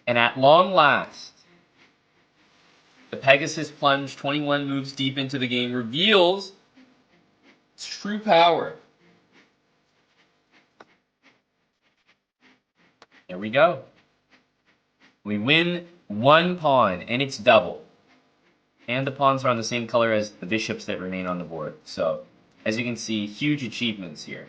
Speaker 1: And at long last, the Pegasus plunge 21 moves deep into the game reveals its true power. There we go. We win one pawn, and it's double. And the pawns are on the same color as the bishops that remain on the board. So, as you can see, huge achievements here.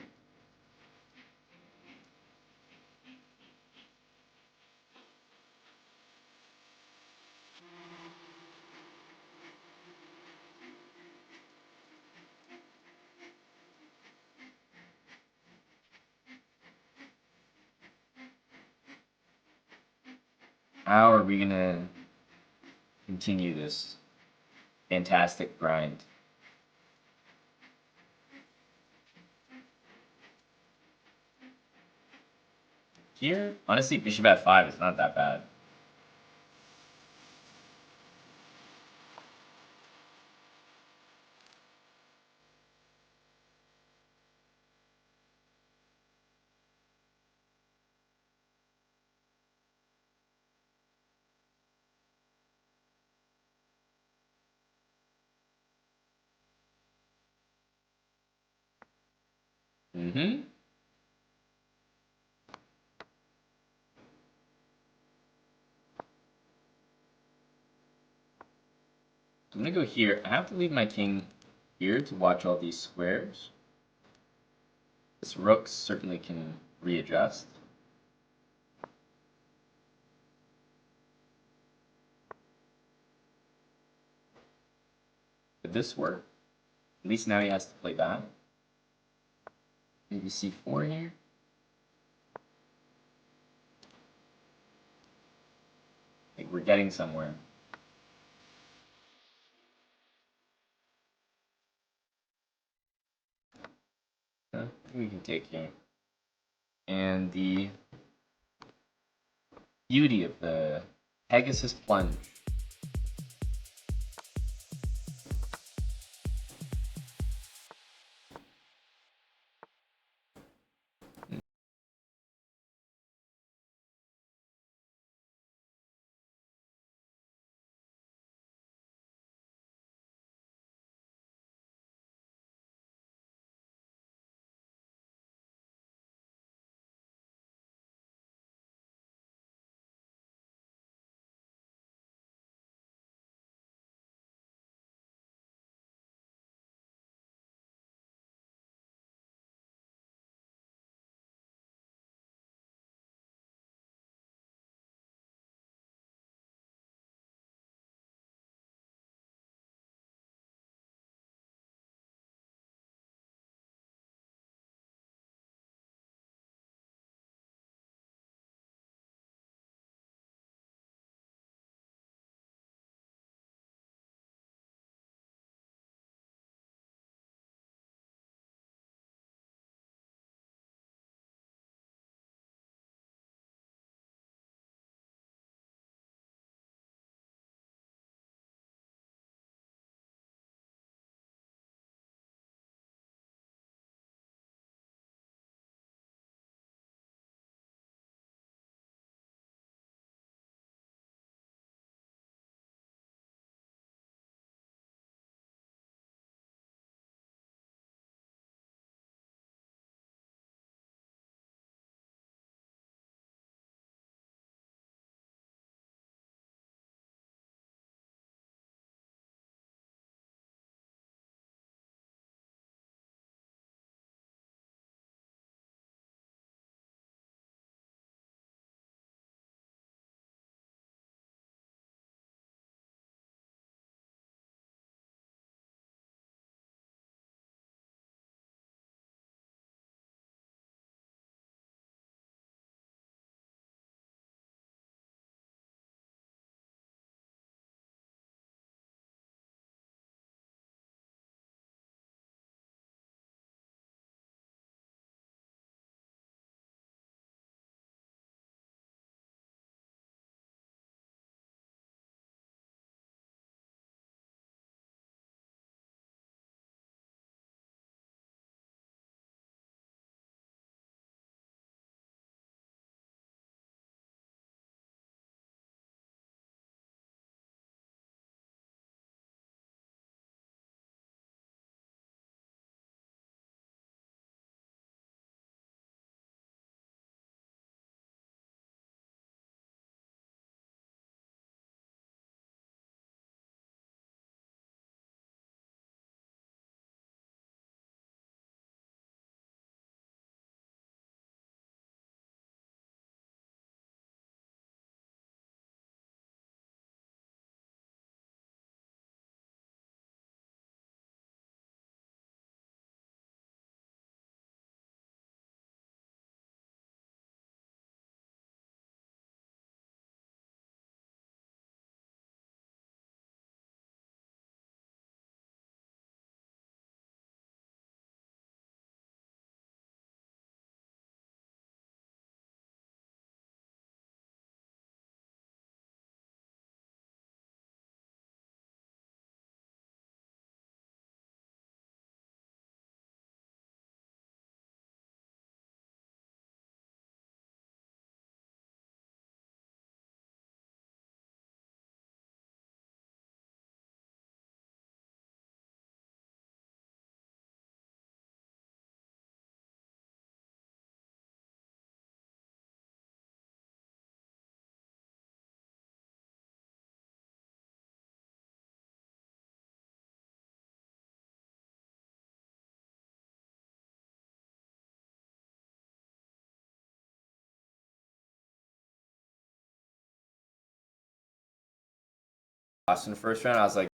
Speaker 1: How are we going to continue this fantastic grind? Here, honestly, bishop f5 is not that bad. Mm-hmm. I'm going to go here. I have to leave my king here to watch all these squares. This rook certainly can readjust. Could this work? At least now he has to play that. Maybe c4 here. I think we're getting somewhere. We can take here. And the beauty of the Pegasus plunge. lost in the first round. I was like,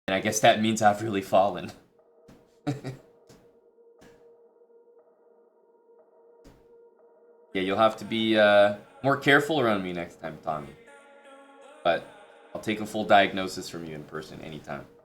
Speaker 1: and I guess that means I've really fallen. Yeah, you'll have to be more careful around me next time, Tommy. But I'll take a full diagnosis from you in person anytime.